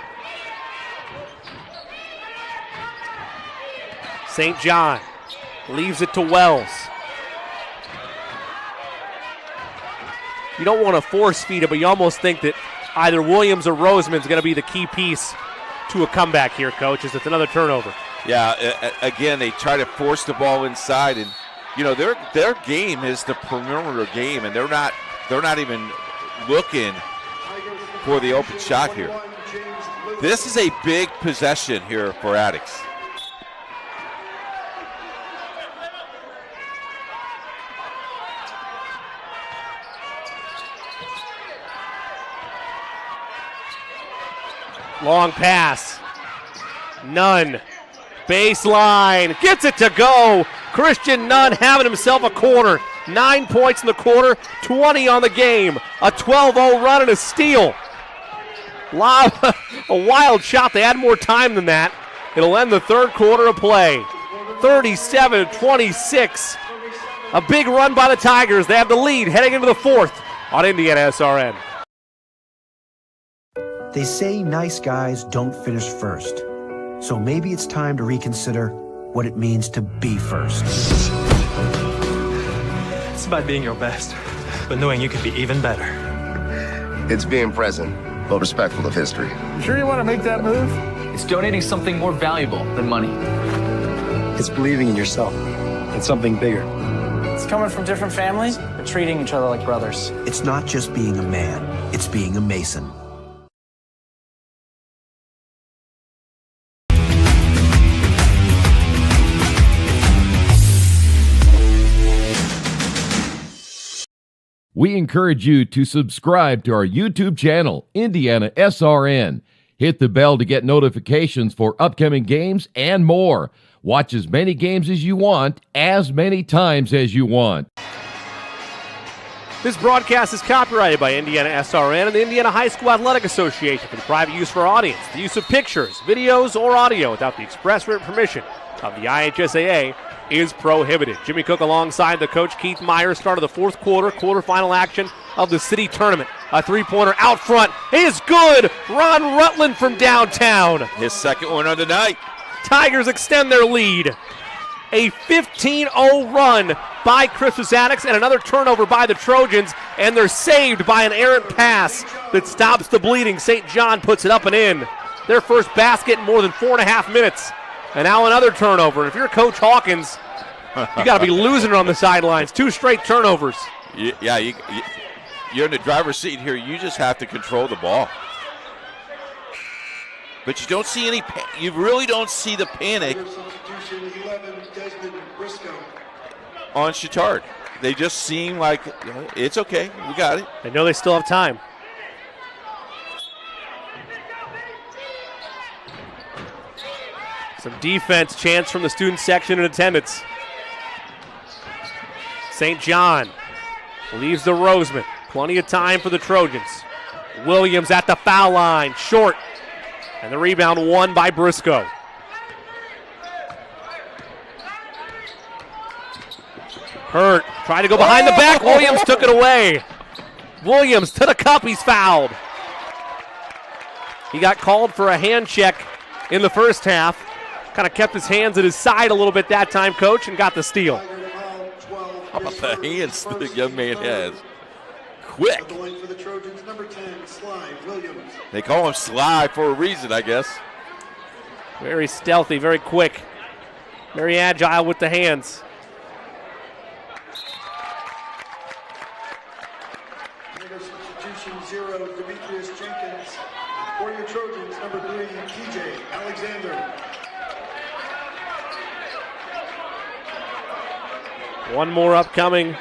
St. John leaves it to Wells. You don't want to force feed it, but you almost think that either Williams or Roseman's going to be the key piece to a comeback here, Coach, as it's another turnover. Yeah, again, they try to force the ball inside, and their game is the perimeter game, and they're not even looking for the open shot here. This is a big possession here for Attucks. Long pass. Nunn. Baseline. Gets it to go. Christian Nunn having himself a quarter. 9 points in the quarter, 20 on the game. A 12-0 run and a steal. A wild shot. They had more time than that. It'll end the third quarter of play. 37-26. A big run by the Tigers. They have the lead heading into the fourth on IndianaSRN. They say nice guys don't finish first. So maybe it's time to reconsider what it means to be first. It's about being your best, but knowing you can be even better. It's being present, but respectful of history. Sure you want to make that move? It's donating something more valuable than money. It's believing in yourself and something bigger. It's coming from different families, but treating each other like brothers. It's not just being a man, it's being a Mason. We encourage you to subscribe to our YouTube channel, IndianaSRN. Hit the bell to get notifications for upcoming games and more. Watch as many games as you want, as many times as you want. This broadcast is copyrighted by IndianaSRN and the Indiana High School Athletic Association for the private use for audience. The use of pictures, videos, or audio without the express written permission of the IHSAA is prohibited. Jimmy Cook alongside the coach Keith Myers started the fourth quarterfinal action of the city tournament. A three-pointer out front is good. Ron Rutland from downtown. His second one of the night. Tigers extend their lead. A 15-0 run by Crispus Attucks and another turnover by the Trojans, and they're saved by an errant pass that stops the bleeding. St. John puts it up and in. Their first basket in more than 4.5 minutes. And now another turnover. If you're Coach Hawkins, you got to be losing it on the sidelines. 2 straight turnovers. Yeah, you're in the driver's seat here. You just have to control the ball. But you don't see you really don't see the panic on Chatard. They just seem like, it's okay, we got it. They know they still have time. Some defense chants from the student section in attendance. St. John leaves the Roseman. Plenty of time for the Trojans. Williams at the foul line, short. And the rebound won by Briscoe. Hurt, trying to go behind the back. Williams took it away. Williams to the cup, he's fouled. He got called for a hand check in the first half. Kind of kept his hands at his side a little bit that time, Coach, and got the steal. How about the hands the young man has? Quick. They call him Sly for a reason, I guess. Very stealthy, very quick, very agile with the hands. Substitution 0, Demetrius Jenkins. For your Trojans, number 3, TJ Alexander. One more upcoming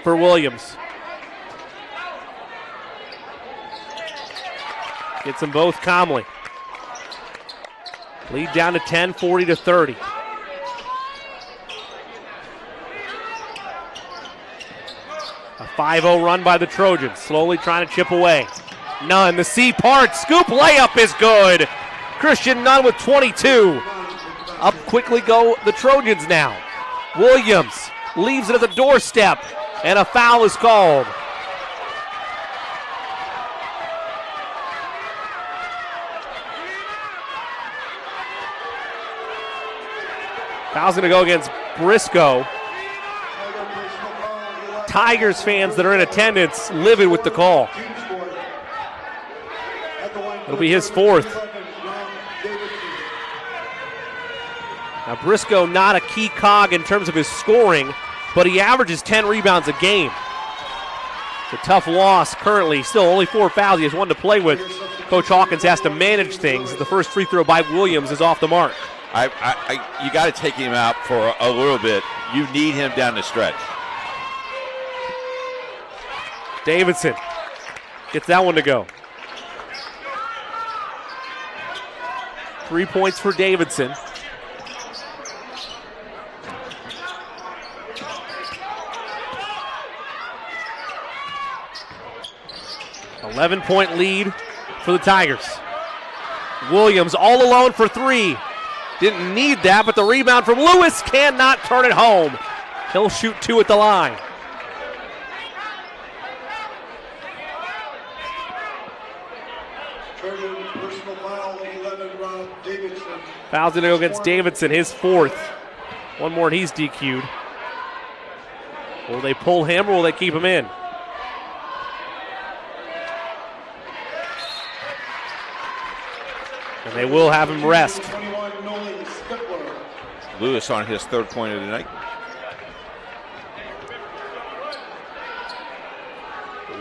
for Williams. Gets them both calmly. Lead down to 10, 40-30. A 5-0 run by the Trojans, slowly trying to chip away. Nunn, the C part, scoop layup is good. Christian Nunn with 22. Up quickly go the Trojans now. Williams leaves it at the doorstep, and a foul is called. Foul's going to go against Briscoe. Tigers fans that are in attendance livid with the call. It'll be his fourth. Now, Briscoe not a key cog in terms of his scoring, but he averages 10 rebounds a game. It's a tough loss currently. Still only 4 fouls. He has 1 to play with. Coach Hawkins has to manage things. The first free throw by Williams is off the mark. You got to take him out for a little bit. You need him down the stretch. Davidson gets that one to go. 3 points for Davidson. $11-point lead for the Tigers. Williams all alone for 3. Didn't need that, but the rebound from Lewis cannot turn it home. He'll shoot 2 at the line. Personal foul, 11, Rob Davidson. Foul's going to go against Davidson, his 4th. One more and he's DQ'd. Will they pull him or will they keep him in? And they will have him rest. Lewis on his 3rd point of the night.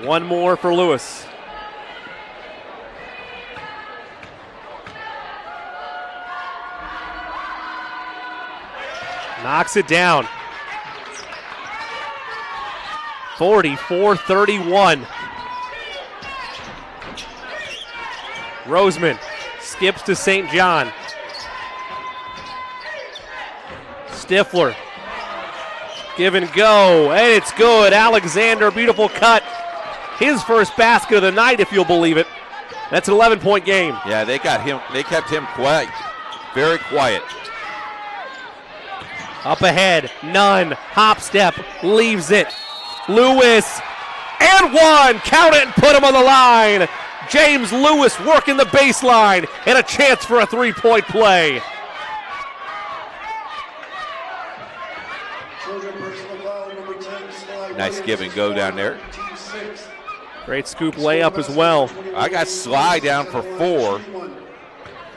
One more for Lewis. Knocks it down. 44-31. Roseman skips to St. John. Stifler. Give and go, and it's good. Alexander, beautiful cut. His first basket of the night, if you'll believe it. That's an 11-point game. Yeah, they got him. They kept him quiet, very quiet. Up ahead, none. Hop step, leaves it. Lewis, and 1. Count it and put him on the line. James Lewis working the baseline, and a chance for a 3-point play. Nice give and go down there. Great scoop layup as well. I got Sly down for 4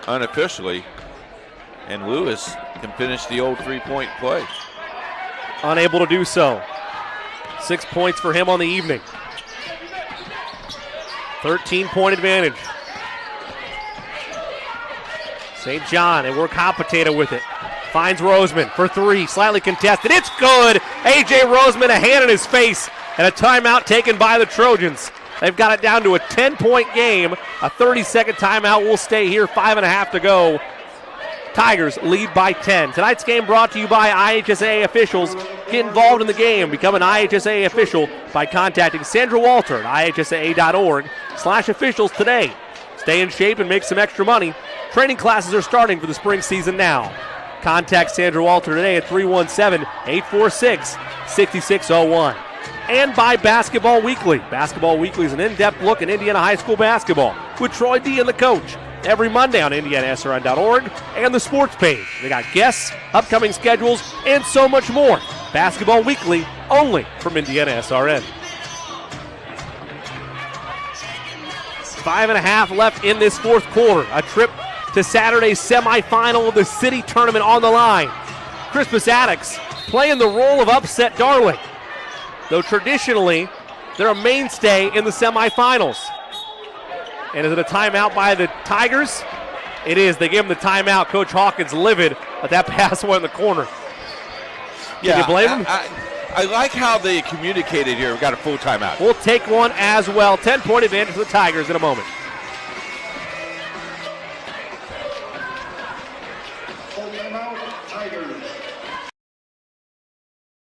unofficially, and Lewis can finish the old 3-point play. Unable to do so. 6 points for him on the evening. 13-point advantage. St. John, and we're Compotata with it. Finds Roseman for 3, slightly contested. It's good. A.J. Roseman, a hand in his face, and a timeout taken by the Trojans. They've got it down to a 10-point game. A 30-second timeout will stay here. 5.5 to go. Tigers lead by 10. Tonight's game brought to you by IHSAA officials. Get involved in the game. Become an IHSAA official by contacting Sandra Walter at ihsaa.org/officials today. Stay in shape and make some extra money. Training classes are starting for the spring season now. Contact Sandra Walter today at 317-846-6601. And by Basketball Weekly. Basketball Weekly is an in-depth look at Indiana high school basketball with Troy D and the coach. Every Monday on IndianaSRN.org and the sports page. They got guests, upcoming schedules, and so much more. Basketball Weekly, only from IndianaSRN. 5.5 left in this 4th quarter. A trip to Saturday's semifinal of the city tournament on the line. Crispus Attucks playing the role of upset darling, though traditionally they're a mainstay in the semifinals. And is it a timeout by the Tigers? It is. They give him the timeout. Coach Hawkins livid, but that pass went in the corner. Can you blame him? I like how they communicated here. We got a full timeout. We'll take one as well. 10-point advantage for the Tigers in a moment.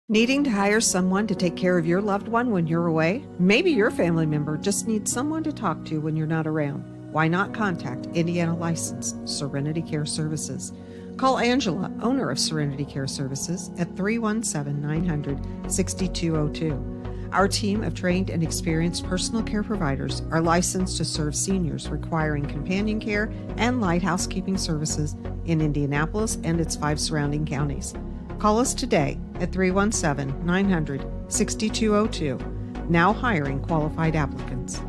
Needing to hire someone to take care of your loved one when you're away? Maybe your family member just needs someone to talk to when you're not around. Why not contact Indiana licensed Serenity Care Services? Call Angela, owner of Serenity Care Services, at 317-900-6202. Our team of trained and experienced personal care providers are licensed to serve seniors requiring companion care and light housekeeping services in Indianapolis and its 5 surrounding counties. Call us today at 317-900-6202. Now hiring qualified applicants.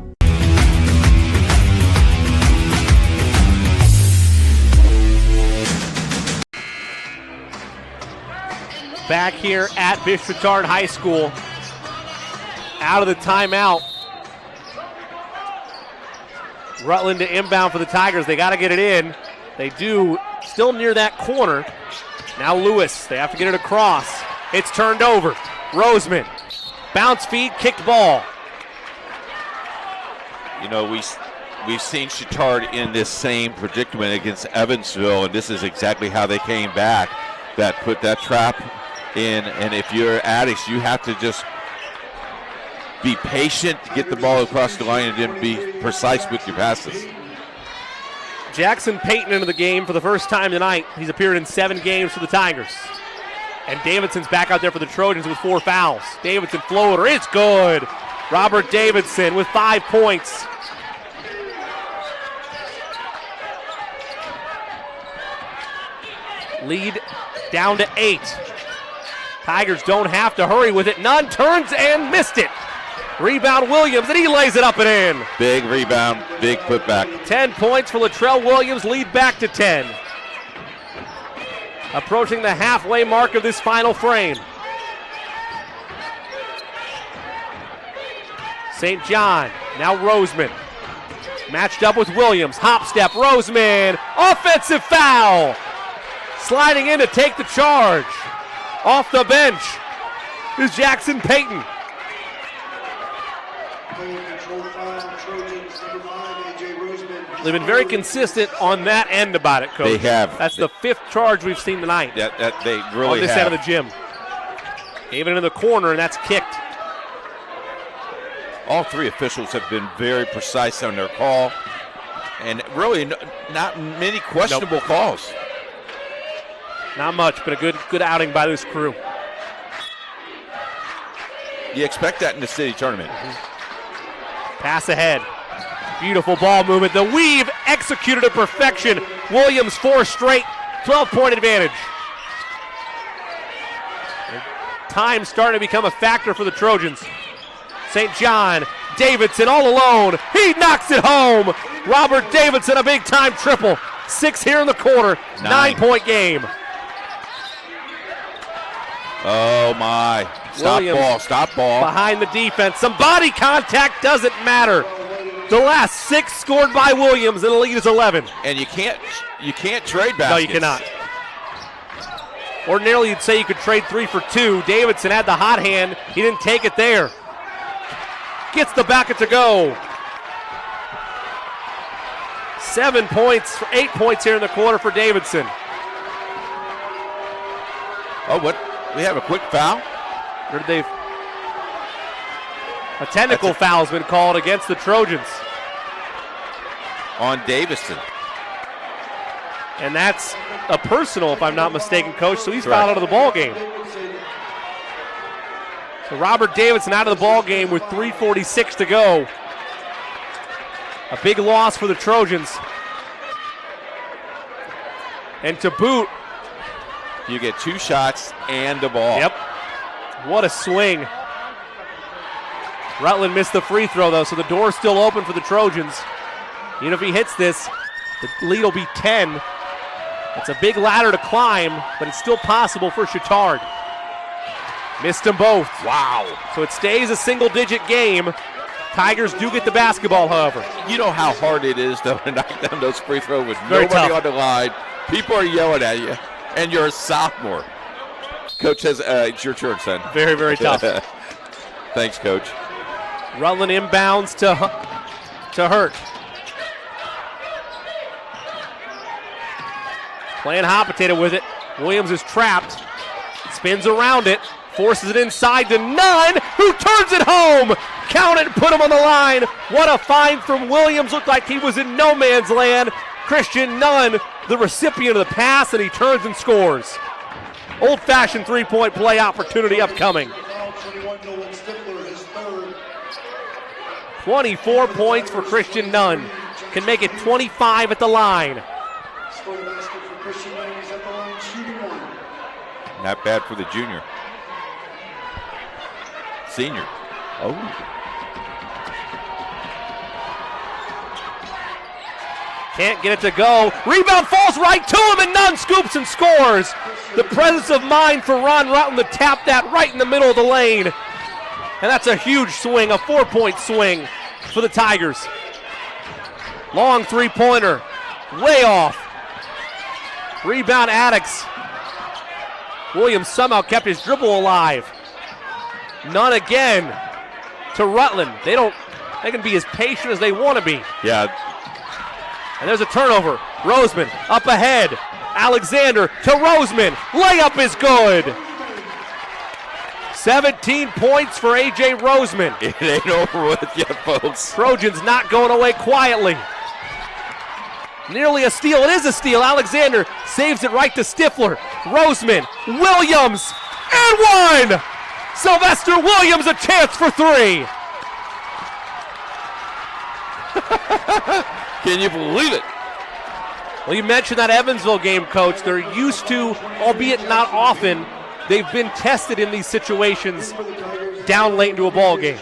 back here at Chatard High School. Out of the timeout. Rutland to inbound for the Tigers. They got to get it in. They do. Still near that corner. Now Lewis. They have to get it across. It's turned over. Roseman. Bounce feed, kicked ball. You know, we've seen Chatard in this same predicament against Evansville, and this is exactly how they came back. That put that trap in, and if you're Attucks, you have to just be patient, get the ball across the line, and then be precise with your passes. Jackson Payton into the game for the first time tonight. He's appeared in 7 games for the Tigers. And Davidson's back out there for the Trojans with 4 fouls. Davidson floater, it's good. Robert Davidson with 5 points. Lead down to 8. Tigers don't have to hurry with it. Nunn turns and missed it. Rebound Williams, and he lays it up and in. Big rebound, big putback. 10 points for Latrell Williams, lead back to 10. Approaching the halfway mark of this final frame. St. John, now Roseman. Matched up with Williams, hop step, Roseman, offensive foul. Sliding in to take the charge. Off the bench is Jackson Payton. They've been very consistent on that end about it, Coach. They have. That's the 5th charge we've seen tonight. That they really on this have. end of the gym. Gave it into the corner, and that's kicked. All 3 officials have been very precise on their call, and really not many questionable calls. Not much, but a good outing by this crew. You expect that in the city tournament. Pass ahead. Beautiful ball movement. The weave executed to perfection. Williams 4 straight, 12-point advantage. Time starting to become a factor for the Trojans. St. John, Davidson all alone. He knocks it home. Robert Davidson, a big-time triple. 6 here in the quarter, 9-point game. Oh, my. Stop ball. Behind the defense. Some body contact, doesn't matter. The last 6 scored by Williams, and the lead is 11. And you can't trade baskets. No, you cannot. Ordinarily, you'd say you could trade 3 for 2. Davidson had the hot hand. He didn't take it there. Gets the bucket to go. 7 points, 8 points here in the quarter for Davidson. Oh, what? We have a quick foul? Or did they? A technical foul's been called against the Trojans. On Davidson. And that's a personal, if I'm not mistaken, Coach, so he's fouled out of the ball game. So Robert Davidson out of the ball game with 3:46 to go. A big loss for the Trojans. And to boot, you get 2 shots and the ball. Yep. What a swing. Rutland missed the free throw, though, so the door's still open for the Trojans. Even if he hits this, the lead will be 10. It's a big ladder to climb, but it's still possible for Chatard. Missed them both. Wow. So it stays a single-digit game. Tigers do get the basketball, however. You know how hard it is, though, to knock down those free throws with Very nobody tough. on the line. People are yelling at you, and you're a sophomore. Coach says, it's your turn, son. Very, very tough. Thanks, Coach. Rutland inbounds to Hurt. Playing hot potato with it. Williams is trapped. Spins around it. Forces it inside to Nunn, who turns it home. Count it and put him on the line. What a find from Williams. Looked like he was in no man's land. Christian Nunn, the recipient of the pass, and he turns and scores. Old-fashioned three-point play opportunity upcoming. 24 points for Christian Nunn. Can make it 25 at the line. Not bad for the junior. Senior. Oh. Can't get it to go. Rebound falls right to him, and Nunn scoops and scores. The presence of mind for Ron Rutland to tap that right in the middle of the lane. And that's a huge swing, a 4-point swing for the Tigers. Long three-pointer, way off. Rebound Attucks. Williams somehow kept his dribble alive. Nunn again to Rutland. They can be as patient as they want to be. Yeah. And there's a turnover. Roseman up ahead. Alexander to Roseman. Layup is good. 17 points for A.J. Roseman. It ain't over with yet, folks. Trojans not going away quietly. Nearly a steal. It is a steal. Alexander saves it right to Stifler. Roseman, Williams, and one! Sylvester Williams a chance for three. Can you believe it? Well, you mentioned that Evansville game, Coach. They're used to, albeit not often, they've been tested in these situations down late into a ball game.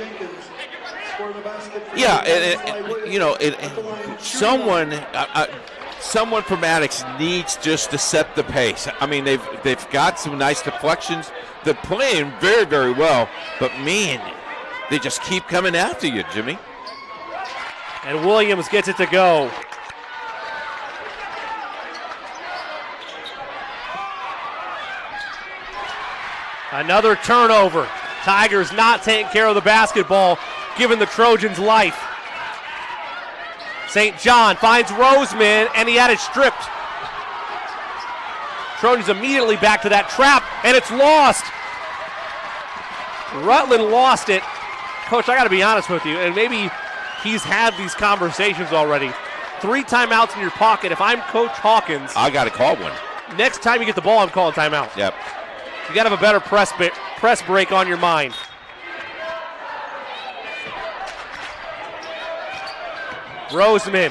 Yeah, someone from Attucks needs just to set the pace. I mean, they've got some nice deflections. They're playing very, very well, but man, they just keep coming after you, Jimmy. And Williams gets it to go. Another turnover. Tigers not taking care of the basketball, giving the Trojans life. St. John finds Roseman, and he had it stripped. Trojans immediately back to that trap, and it's lost. Rutland lost it. Coach, I got to be honest with you, and maybe he's had these conversations already. 3 timeouts in your pocket. If I'm Coach Hawkins, I got to call one. Next time you get the ball, I'm calling timeout. Yep. You got to have a better press break on your mind. Roseman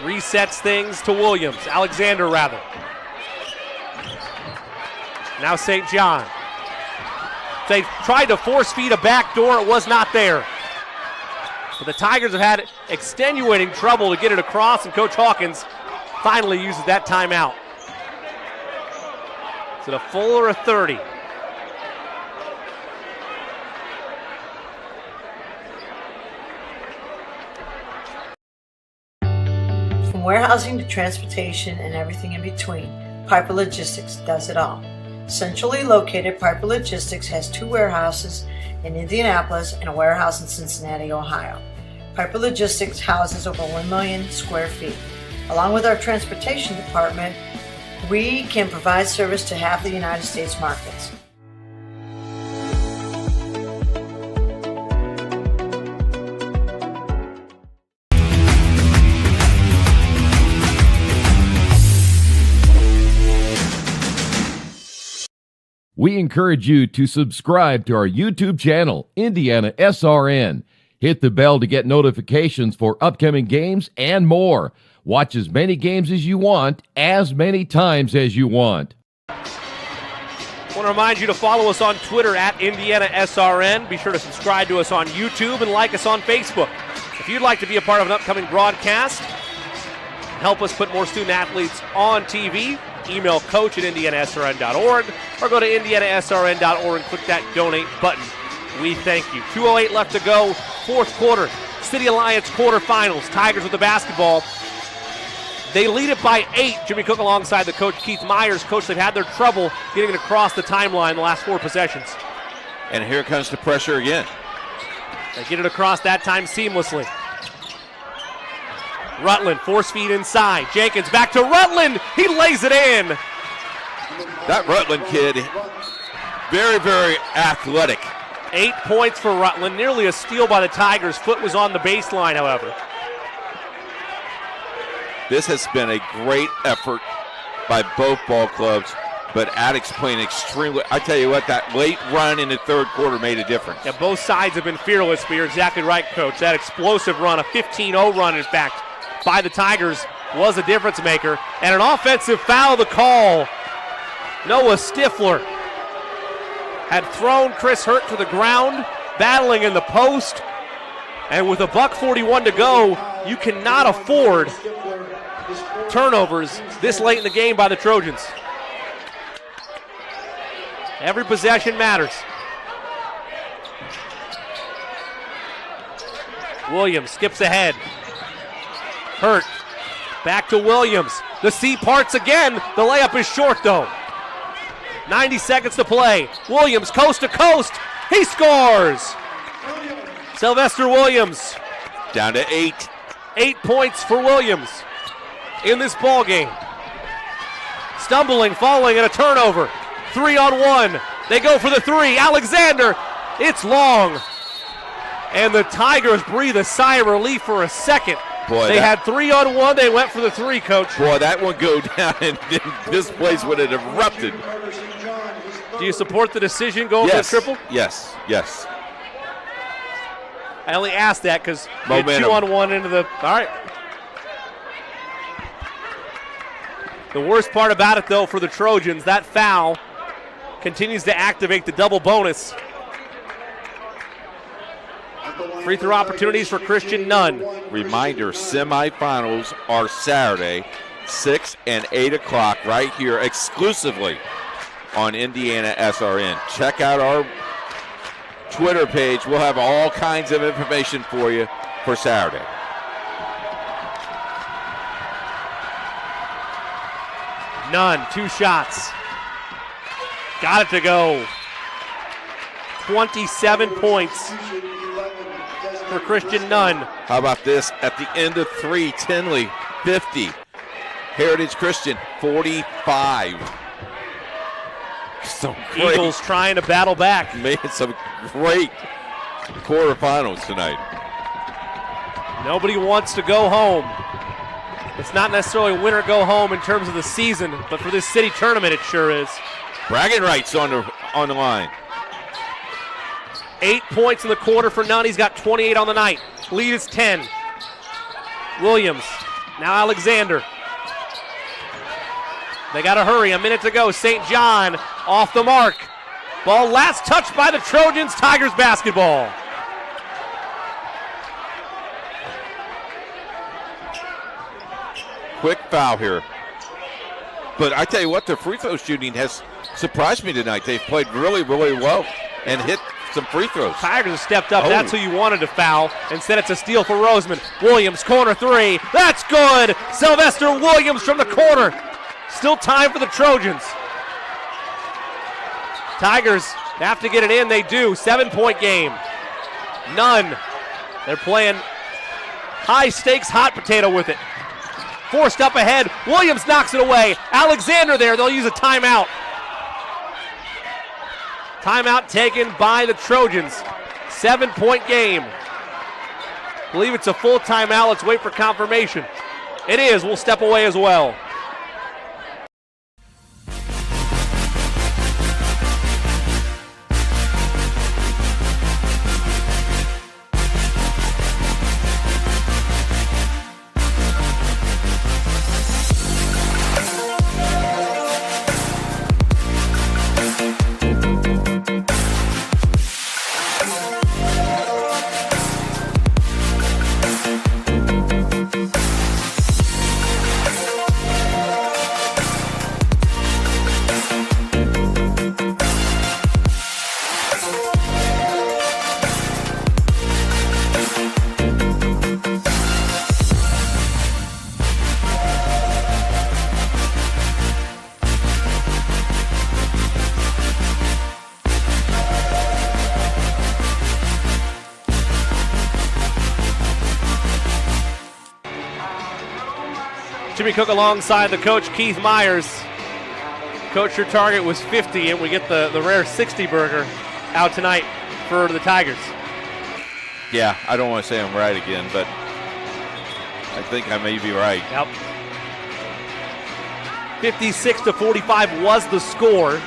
resets things to Williams. Alexander, rather. Now St. John. They tried to force feed a back door. It was not there. But the Tigers have had extenuating trouble to get it across, and Coach Hawkins finally uses that timeout. Is it a full or a 30? From warehousing to transportation and everything in between, Piper Logistics does it all. Centrally located, Piper Logistics has 2 warehouses in Indianapolis and a warehouse in Cincinnati, Ohio. Piper Logistics houses over 1 million square feet. Along with our transportation department, we can provide service to half the United States markets. We encourage you to subscribe to our YouTube channel, IndianaSRN. Hit the bell to get notifications for upcoming games and more. Watch as many games as you want, as many times as you want. I want to remind you to follow us on Twitter at IndianaSRN. Be sure to subscribe to us on YouTube and like us on Facebook. If you'd like to be a part of an upcoming broadcast, help us put more student athletes on TV, email coach@indianasrn.org or go to indianasrn.org and click that donate button. We thank you. 2:08 left to go, 4th quarter. City Alliance quarterfinals. Tigers with the basketball. They lead it by 8. Jimmy Cook alongside the coach, Keith Myers. Coach, they've had their trouble getting it across the timeline the last 4 possessions. And here comes the pressure again. They get it across that time seamlessly. Rutland, force feed inside. Jenkins back to Rutland. He lays it in. That Rutland kid, very, very athletic. 8 points for Rutland. Nearly a steal by the Tigers. Foot was on the baseline, however. This has been a great effort by both ball clubs, but Attucks playing extremely. I tell you what, that late run in the 3rd quarter made a difference. Yeah, both sides have been fearless, but you're exactly right, Coach. That explosive run, a 15-0 run, in fact, by the Tigers was a difference maker. And an offensive foul, the call. Noah Stifler had thrown Chris Hurt to the ground, battling in the post. And with $1:41 to go, You cannot afford turnovers this late in the game by the Trojans. Every possession matters. Williams skips ahead. Hurt. Back to Williams. The C parts again. The layup is short though. 90 seconds to play. Williams coast to coast. He scores. Sylvester Williams. Down to 8. 8 points for Williams in this ball game. Stumbling, falling, and a turnover. 3-on-1. They go for the three. Alexander. It's long. And the Tigers breathe a sigh of relief for a second. Boy, they had 3-on-1. They went for the three, Coach. Boy, that one go down, and this place would have erupted. Do you support the decision going for the triple? Yes, yes. I only asked that because you had 2-on-1 into the. All right. The worst part about it, though, for the Trojans, that foul continues to activate the double bonus. Free throw opportunities for Christian, none. Reminder, semifinals are Saturday, 6 and 8 o'clock right here exclusively on IndianaSRN. Check out our Twitter page. We'll have all kinds of information for you for Saturday. None, 2 shots. Got it to go. 27 points for Christian Nunn. How about this? At the end of 3, Tinley, 50. Heritage Christian, 45. Some great, Eagles trying to battle back. Made some great quarterfinals tonight. Nobody wants to go home. It's not necessarily win or go home in terms of the season, but for this city tournament, it sure is. Bragging rights on the line. 8 points in the quarter for Nunn. He's got 28 on the night. Lead is 10. Williams. Now Alexander. They got to hurry. A minute to go. St. John off the mark. Ball last touched by the Trojans. Tigers basketball. Quick foul here. But I tell you what, the free throw shooting has surprised me tonight. They've played really, really well and hit some free throws. Tigers have stepped up. That's who you wanted to foul. Instead, it's a steal for Roseman. Williams, corner three. That's good. Sylvester Williams from the corner. Still time for the Trojans. Tigers have to get it in. They do. 7-point game. None. They're playing high stakes hot potato with it. Forced up ahead. Williams knocks it away. Alexander there. They'll use a timeout. Timeout taken by the Trojans. 7-point game. Believe it's a full timeout. Let's wait for confirmation. It is. We'll step away as well. Jimmy Cook alongside the coach, Keith Myers. Coach, your target was 50, and we get the rare 60 burger out tonight for the Tigers. Yeah, I don't want to say I'm right again, but I think I may be right. Yep. 56-45 was the score.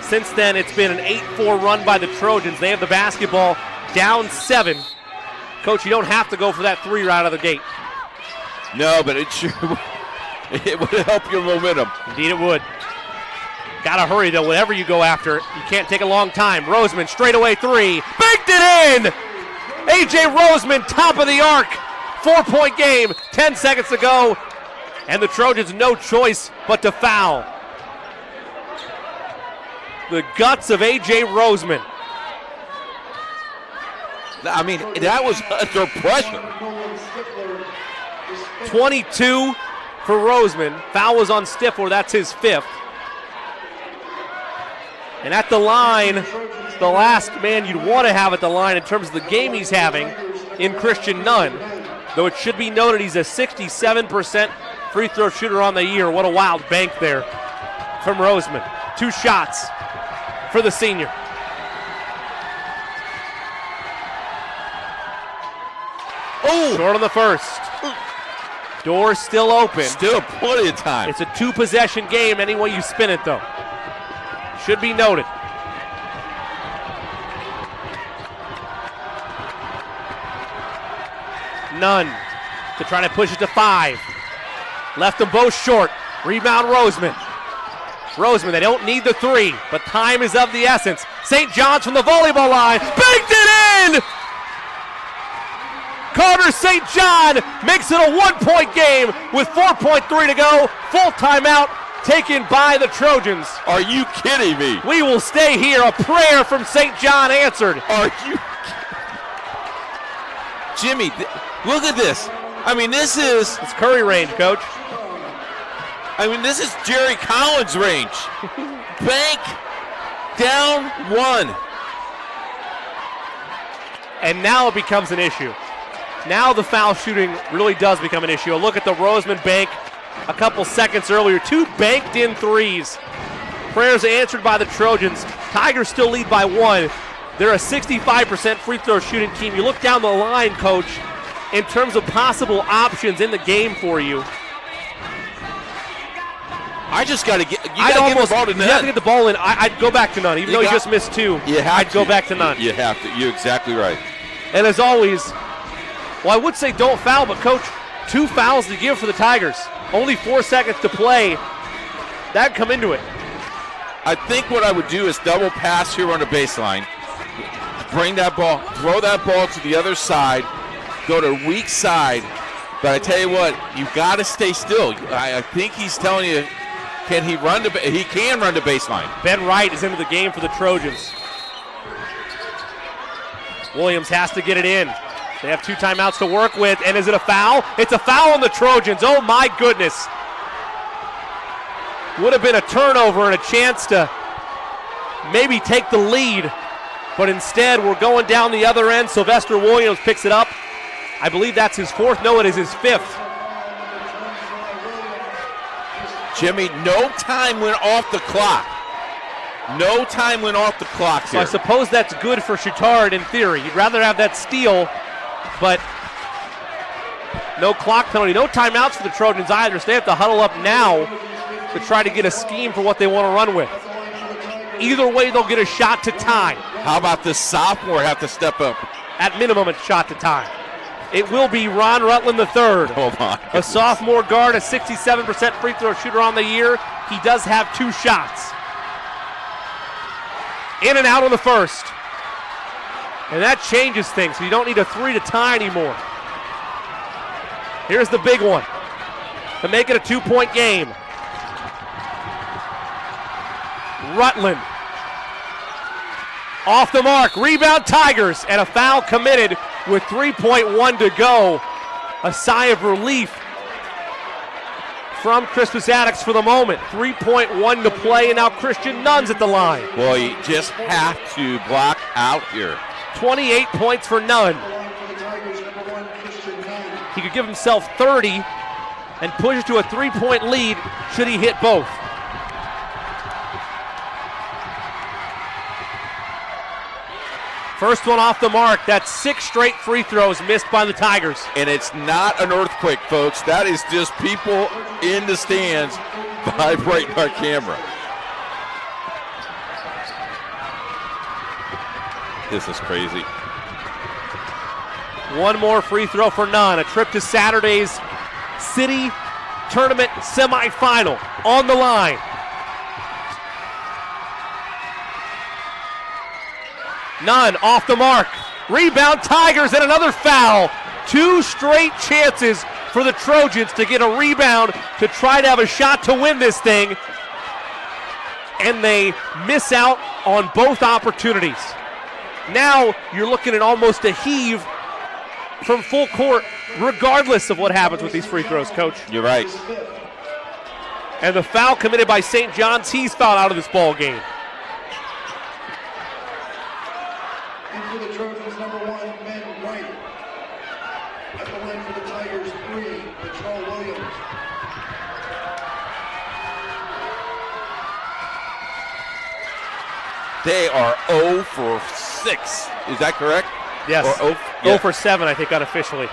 Since then, it's been an 8-4 run by the Trojans. They have the basketball down 7. Coach, you don't have to go for that 3 right out of the gate. No, but it sure it would help your momentum. Indeed it would. Got to hurry, though. Whatever you go after, you can't take a long time. Roseman, straightaway 3. Banked it in! A.J. Roseman, top of the arc. 4-point game, 10 seconds to go, and the Trojans no choice but to foul. The guts of A.J. Roseman. I mean, that was under pressure. 22 for Roseman. Foul was on Stifler. That's his 5th. And at the line, the last man you'd want to have at the line in terms of the game he's having in Christian Nunn. Though it should be noted he's a 67% free throw shooter on the year. What a wild bank there from Roseman. 2 shots for the senior. Oh! Short on the first. Door still open. Still plenty of time. It's a 2-possession game any way you spin it, though. Should be noted. Nunn to try to push it to 5. Left them both short. Rebound Roseman. Roseman, they don't need the 3, but time is of the essence. St. John's from the volleyball line. Banked it in! Carter St. John makes it a 1-point game with 4.3 to go. Full timeout taken by the Trojans. Are you kidding me? We will stay here. A prayer from St. John answered. Are you Jimmy, look at this. I mean, this is... It's Curry range, Coach. I mean, this is Jerry Collins range. Bank down 1. And now it becomes an issue. Now the foul shooting really does become an issue. A look at the Roseman bank a couple seconds earlier. 2 banked in 3s. Prayers answered by the Trojans. Tigers still lead by 1. They're a 65% free throw shooting team. You look down the line, Coach, in terms of possible options in the game for you. I just got to get. You got to get the ball to Nunn. You have to get the ball in. I'd go back to Nunn, even though he just missed 2. I'd go back to Nunn. You have to. You're exactly right. And as always, well, I would say don't foul, but Coach, 2 fouls to give for the Tigers. Only 4 seconds to play. That'd come into it. I think what I would do is double pass here on the baseline. Bring that ball, throw that ball to the other side, go to weak side. But I tell you what, you got to stay still. I think he's telling you, can he run he can run the baseline. Ben Wright is into the game for the Trojans. Williams has to get it in. They have 2 timeouts to work with, and is it a foul? It's a foul on the Trojans. Oh my goodness. Would have been a turnover and a chance to maybe take the lead, but instead we're going down the other end. Sylvester Williams picks it up. I believe that's his 4th. No, it is his 5th. Jimmy, no time went off the clock. No time went off the clock here. So I suppose that's good for Chatard in theory. You'd rather have that steal, but no clock penalty. No timeouts for the Trojans either, so they have to huddle up now to try to get a scheme for what they want to run with. Either way, they'll get a shot to tie. How about the sophomore have to step up? At minimum, it's shot to tie. It will be Ron Rutland III. Oh my a sophomore guard, a 67% free throw shooter on the year. He does have 2 shots. In and out on the first. And that changes things, so you don't need a 3 to tie anymore. Here's the big one to make it a 2-point game. Rutland off the mark, rebound Tigers, and a foul committed with 3.1 to go. A sigh of relief from Crispus Attucks for the moment. 3.1 to play, and now Christian Nunn's at the line. Well, you just have to block out here. 28 points for Nunn. He could give himself 30 and push it to a 3-point lead should he hit both. First one off the mark. That's 6 straight free throws missed by the Tigers. And it's not an earthquake, folks. That is just people in the stands vibrating our camera. This is crazy. One more free throw for Nunn. A trip to Saturday's City Tournament semifinal on the line. Nunn off the mark. Rebound Tigers, and another foul 2 straight chances for the Trojans to get a rebound to try to have a shot to win this thing, and they miss out on both opportunities. Now you're looking at almost a heave from full court, regardless of what happens with these free throws, Coach. You're right. And the foul committed by St. John's, he's fouled out of this ball game. And for the Trojans, number 1, Ben Wright. At the line for the Tigers, 3, Patrol Williams. They are 0 for 6. Is that correct? Yes. Or 0 for 7, I think, unofficially.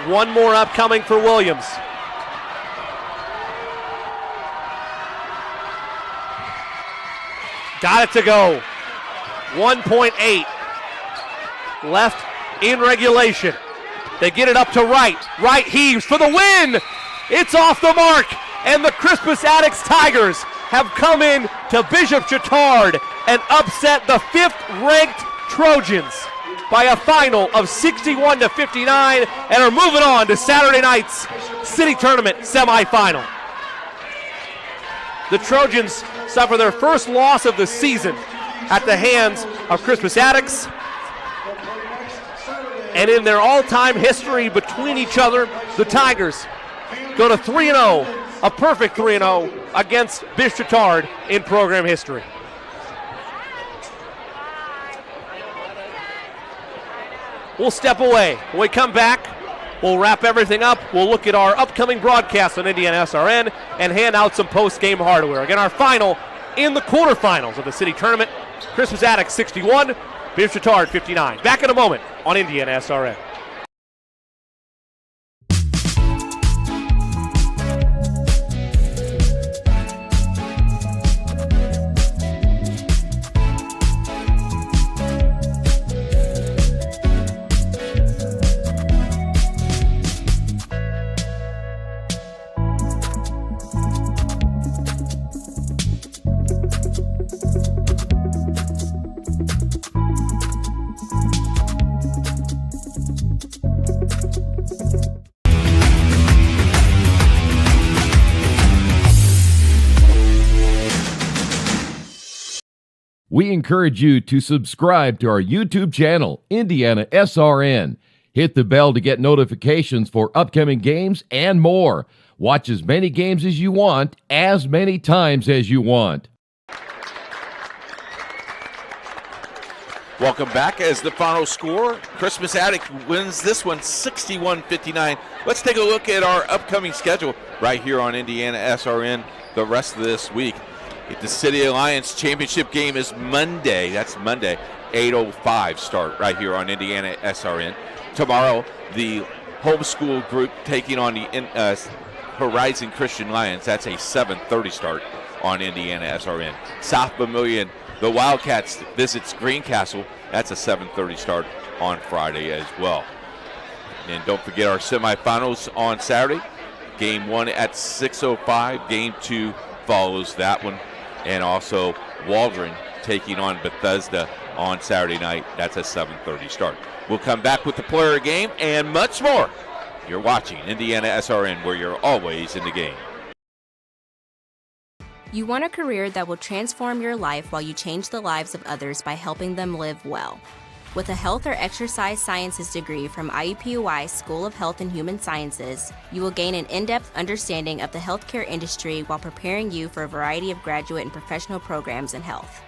One more upcoming for Williams. Got it to go. 1.8 left in regulation. They get it up to Wright. Wright heaves for the win. It's off the mark. And the Crispus Attucks Tigers have come in to Bishop Chatard and upset the 5th-ranked Trojans by a final of 61-59 and are moving on to Saturday night's city tournament semifinal. The Trojans suffer their first loss of the season at the hands of Crispus Attucks. And in their all-time history between each other, the Tigers go to 3-0, a perfect 3-0 against Bishop Chatard in program history. We'll step away. When we come back, we'll wrap everything up. We'll look at our upcoming broadcast on IndianaSRN and hand out some post-game hardware. Again, our final in the quarterfinals of the city tournament. Crispus Attucks 61, Bishop Chatard 59. Back in a moment on IndianaSRN. We encourage you to subscribe to our YouTube channel, IndianaSRN. Hit the bell to get notifications for upcoming games and more. Watch as many games as you want, as many times as you want. Welcome back. As the final score, Crispus Attucks wins this one 61-59. Let's take a look at our upcoming schedule right here on IndianaSRN the rest of this week. The City Alliance Championship game is Monday. That's Monday, 8:05 start right here on IndianaSRN. Tomorrow, the homeschool group taking on the Horizon Christian Lions. That's a 7:30 start on IndianaSRN. South Vermilion, the Wildcats visits Greencastle. That's a 7:30 start on Friday as well. And don't forget our semifinals on Saturday. Game 1 at 6:05. Game 2 follows that one. And also Waldron taking on Bethesda on Saturday night. That's a 7:30 start. We'll come back with the player game and much more. You're watching IndianaSRN, where you're always in the game. You want a career that will transform your life while you change the lives of others by helping them live well. With a health or exercise sciences degree from IUPUI School of Health and Human Sciences, you will gain an in-depth understanding of the healthcare industry while preparing you for a variety of graduate and professional programs in health.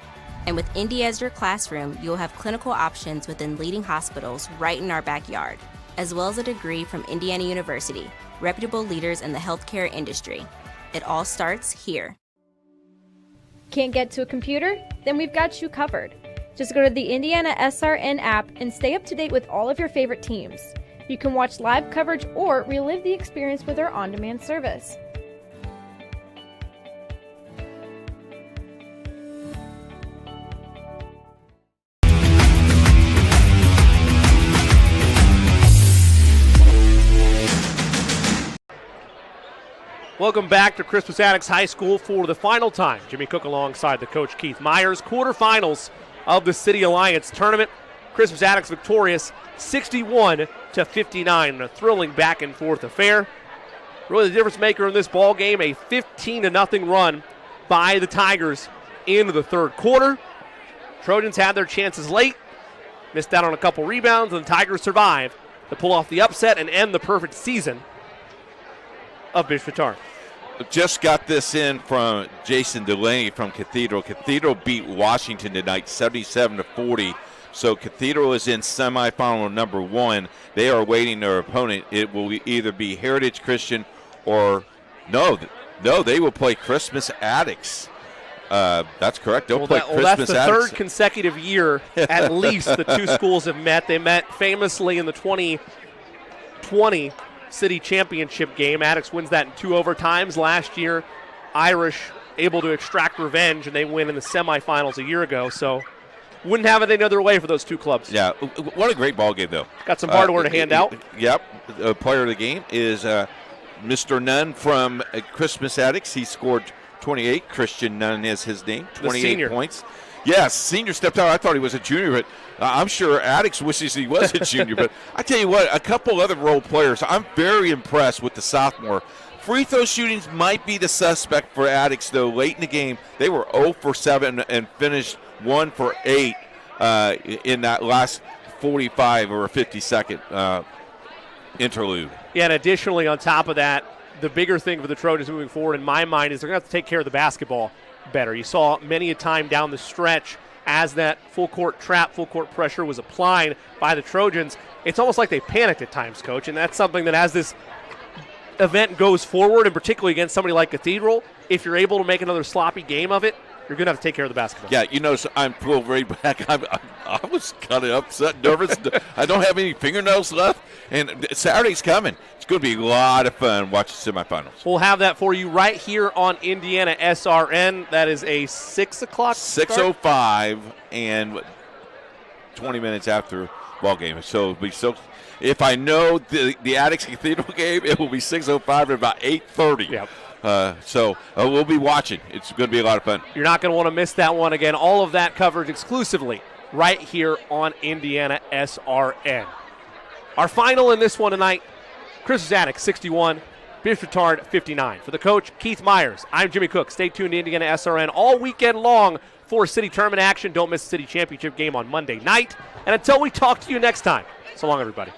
And with Indy as your classroom, you will have clinical options within leading hospitals right in our backyard, as well as a degree from Indiana University, reputable leaders in the healthcare industry. It all starts here. Can't get to a computer? Then we've got you covered. Just go to the IndianaSRN app and stay up to date with all of your favorite teams. You can watch live coverage or relive the experience with our on-demand service. Welcome back to Crispus Attucks High School for the final time. Jimmy Cook alongside the coach Keith Myers. Quarterfinals of the City Alliance tournament. Crispus Attucks victorious 61-59 59 in a thrilling back-and-forth affair. Really the difference maker in this ball game, a 15-0 run by the Tigers into the third quarter. Trojans had their chances late, missed out on a couple rebounds, and the Tigers survive to pull off the upset and end the perfect season of Bishop Chatard. Just got this in from Jason Delaney from Cathedral. Cathedral beat Washington tonight 77-40. So Cathedral is in semifinal number 1. They are awaiting their opponent. It will either be Heritage Christian or no, they will play Crispus Attucks. That's correct. They'll play Crispus That's the Attucks. third consecutive year, at least, the two schools have met. They met famously in the 2020 city championship game. Attucks wins that in 2 overtimes. Last year, Irish able to extract revenge, and they win in the semifinals a year ago. So wouldn't have it any other way for those two clubs. Yeah, what a great ball game, though. Got some hardware to hand out. Yep. The player of the game is Mr. Nunn from Crispus Attucks. He scored 28. Christian Nunn is his name. 28 points. Yes, senior stepped out. I thought he was a junior, but I'm sure Attucks wishes he was a junior. But I tell you what, a couple other role players, I'm very impressed with the sophomore. Free throw shootings might be the suspect for Attucks, though. Late in the game, they were 0 for 7 and finished 1 for 8 in that last 45 or 50-second interlude. Yeah, and additionally, on top of that, the bigger thing for the Trojans moving forward, in my mind, is they're going to have to take care of the basketball better. You saw many a time down the stretch as that full court trap, full court pressure was applied by the Trojans. It's almost like they panicked at times, Coach, and that's something that as this event goes forward, and particularly against somebody like Cathedral, if you're able to make another sloppy game of it, you're going to have to take care of the basketball. Yeah, you know, so I'm pulled right back. I was kind of upset, nervous. I don't have any fingernails left, and Saturday's coming. It's going to be a lot of fun watching semifinals. We'll have that for you right here on IndianaSRN. That is a 6 o'clock 6:05 and 20 minutes after ball game. So it'll be if I know the Attucks Cathedral game, it will be 6:05 at about 8:30. Yep. So we'll be watching. It's going to be a lot of fun. You're not going to want to miss that one again. All of that covered exclusively right here on IndianaSRN. Our final in this one tonight, Crispus Attucks 61, Bishop Chatard 59. For the coach, Keith Myers, I'm Jimmy Cook. Stay tuned to IndianaSRN all weekend long for city tournament action. Don't miss the city championship game on Monday night. And until we talk to you next time, so long, everybody.